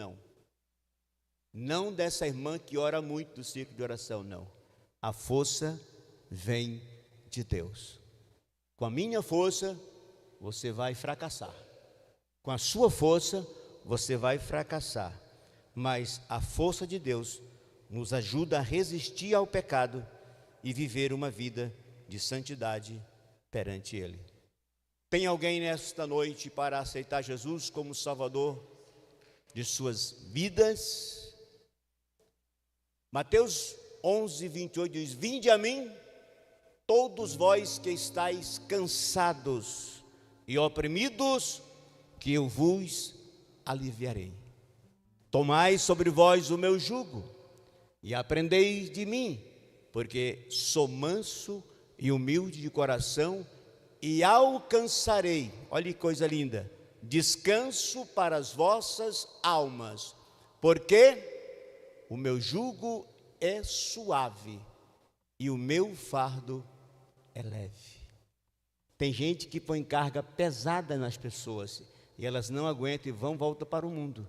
não dessa irmã que ora muito do círculo de oração, não. A força vem de Deus. Com a minha força, você vai fracassar. Com a sua força, você vai fracassar. Mas a força de Deus nos ajuda a resistir ao pecado e viver uma vida de santidade perante Ele. Tem alguém nesta noite para aceitar Jesus como Salvador de suas vidas? Mateus 11, 28 diz: vinde a mim, todos vós que estáis cansados e oprimidos, que eu vos aliviarei. Tomai sobre vós o meu jugo e aprendei de mim, porque sou manso e humilde de coração, e alcançarei, olha que coisa linda, descanso para as vossas almas, porque o meu jugo é suave e o meu fardo é leve. Tem gente que põe carga pesada nas pessoas e elas não aguentam e voltam para o mundo.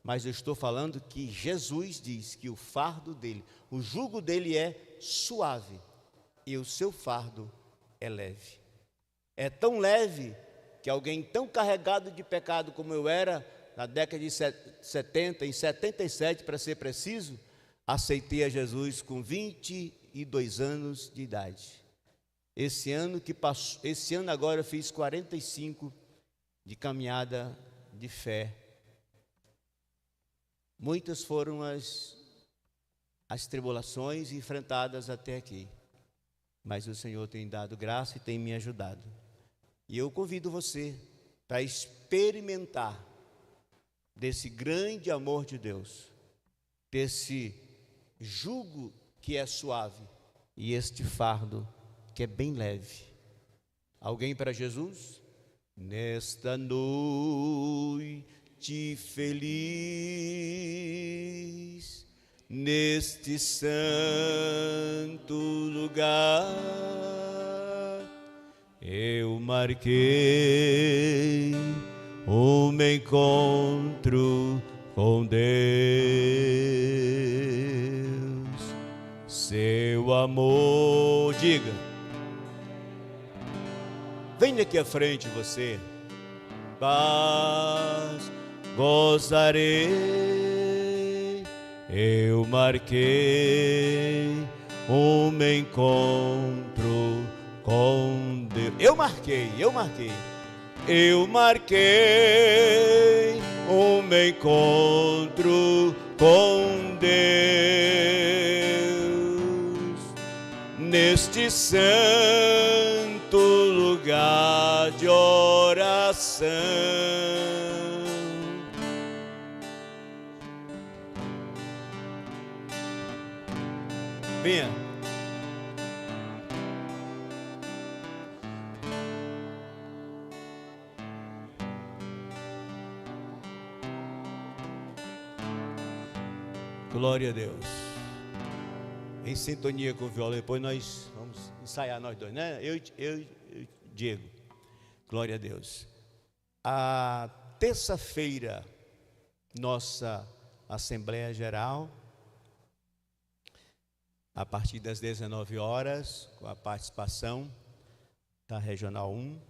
Mas eu estou falando que Jesus diz que o fardo dele, o jugo dele é suave e o seu fardo é leve. É tão leve que alguém tão carregado de pecado como eu era, na década de 70, em 77 para ser preciso, aceitei a Jesus com 22 anos de idade. Esse ano agora eu fiz 45 de caminhada de fé. Muitas foram as tribulações enfrentadas até aqui, mas o Senhor tem dado graça e tem me ajudado. E eu convido você para experimentar desse grande amor de Deus, desse jugo que é suave e este fardo que é bem leve. Alguém para Jesus? Nesta noite feliz, neste santo lugar, eu marquei um encontro com Deus. Seu amor, diga, vem aqui à frente você. Paz gozarei, eu marquei um encontro com Deus. Eu marquei um encontro com Deus neste santo lugar de oração. Venha. Glória a Deus. Em sintonia com o violão, depois nós vamos ensaiar nós dois, né? Eu e Diego. Glória a Deus. A terça-feira, nossa Assembleia Geral, a partir das 19 horas, com a participação da Regional 1.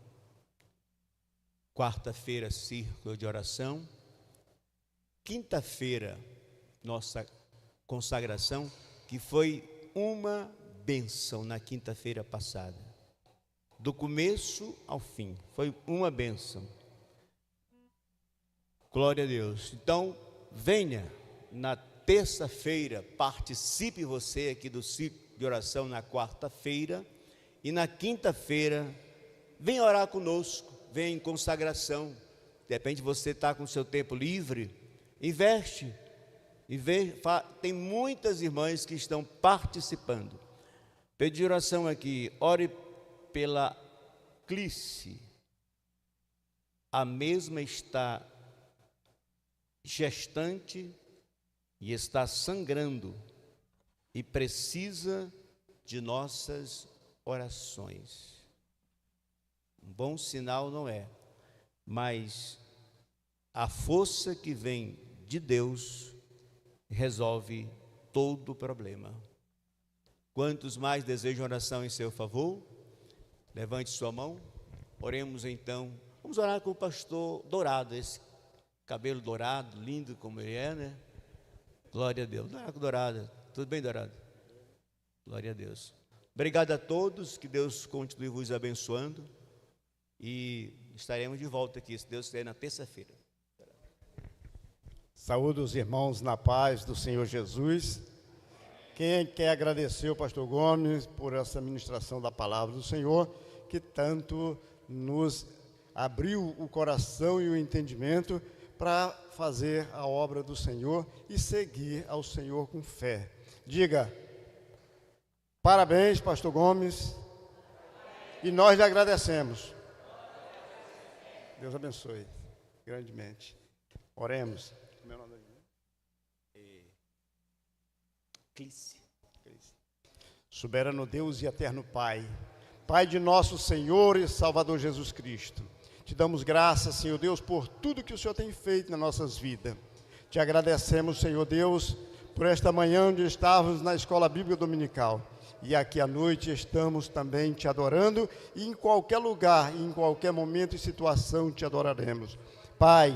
Quarta-feira, círculo de oração. Quinta-feira, nossa consagração, que foi uma bênção na quinta-feira passada. Do começo ao fim, foi uma bênção. Glória a Deus. Então, venha na terça-feira, participe você aqui do ciclo de oração na quarta-feira. E na quinta-feira, vem orar conosco, vem em consagração. De repente você está com o seu tempo livre, investe. Tem muitas irmãs que estão participando. Pedi de oração aqui, ore pela Clice. A mesma está gestante e está sangrando e precisa de nossas orações. Um bom sinal não é, mas a força que vem de Deus resolve todo o problema. Quantos mais desejam oração em seu favor? Levante sua mão, oremos então. Vamos orar com o pastor Dourado, esse cabelo dourado, lindo como ele é, né? Glória a Deus. Dourado, tudo bem, Dourado? Glória a Deus. Obrigado a todos, que Deus continue vos abençoando e estaremos de volta aqui, se Deus quiser, na terça-feira. Saúdo os irmãos na paz do Senhor Jesus. Quem quer agradecer ao pastor Gomes por essa ministração da palavra do Senhor, que tanto nos abriu o coração e o entendimento para fazer a obra do Senhor e seguir ao Senhor com fé. Diga, parabéns, pastor Gomes, e nós lhe agradecemos. Deus abençoe grandemente. Oremos. Meu nome é Clice. Soberano Deus e eterno Pai, Pai de nosso Senhor e Salvador Jesus Cristo, te damos graças, Senhor Deus, por tudo que o Senhor tem feito nas nossas vidas. Te agradecemos, Senhor Deus, por esta manhã onde estávamos na Escola Bíblica Dominical. E aqui à noite estamos também te adorando, e em qualquer lugar, em qualquer momento e situação te adoraremos. Pai,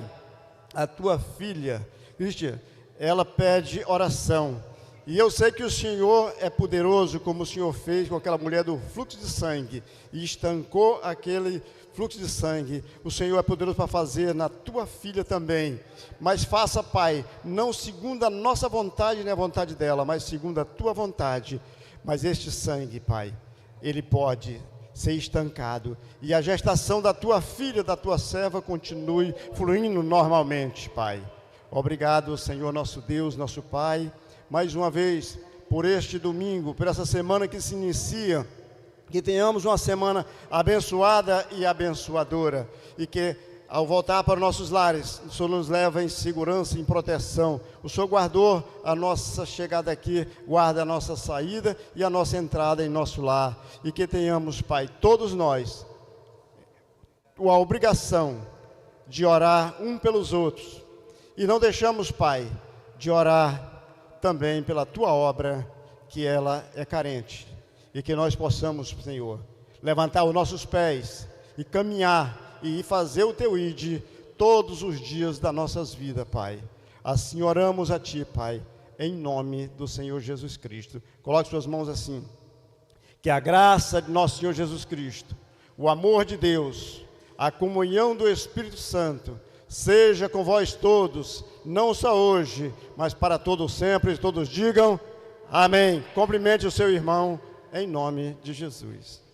a tua filha, Cristian, ela pede oração. E eu sei que o Senhor é poderoso, como o Senhor fez com aquela mulher do fluxo de sangue, e estancou aquele fluxo de sangue. O Senhor é poderoso para fazer na tua filha também. Mas faça, Pai, não segundo a nossa vontade, nem a vontade dela, mas segundo a tua vontade. Mas este sangue, Pai, ele pode ser estancado, e a gestação da tua filha, da tua serva, continue fluindo normalmente, Pai. Obrigado, Senhor, nosso Deus, nosso Pai, mais uma vez, por este domingo, por essa semana que se inicia, que tenhamos uma semana abençoada e abençoadora, e que, ao voltar para nossos lares, o Senhor nos leva em segurança, em proteção. O Senhor guardou a nossa chegada aqui, guarda a nossa saída e a nossa entrada em nosso lar. E que tenhamos, Pai, todos nós, a obrigação de orar um pelos outros. E não deixamos, Pai, de orar também pela Tua obra, que ela é carente. E que nós possamos, Senhor, levantar os nossos pés e caminhar e fazer o Teu ID todos os dias das nossas vidas, Pai. Assim oramos a Ti, Pai, em nome do Senhor Jesus Cristo. Coloque suas mãos assim. Que a graça de nosso Senhor Jesus Cristo, o amor de Deus, a comunhão do Espírito Santo, seja com vós todos, não só hoje, mas para todos sempre, e todos digam amém. Cumprimente o seu irmão, em nome de Jesus.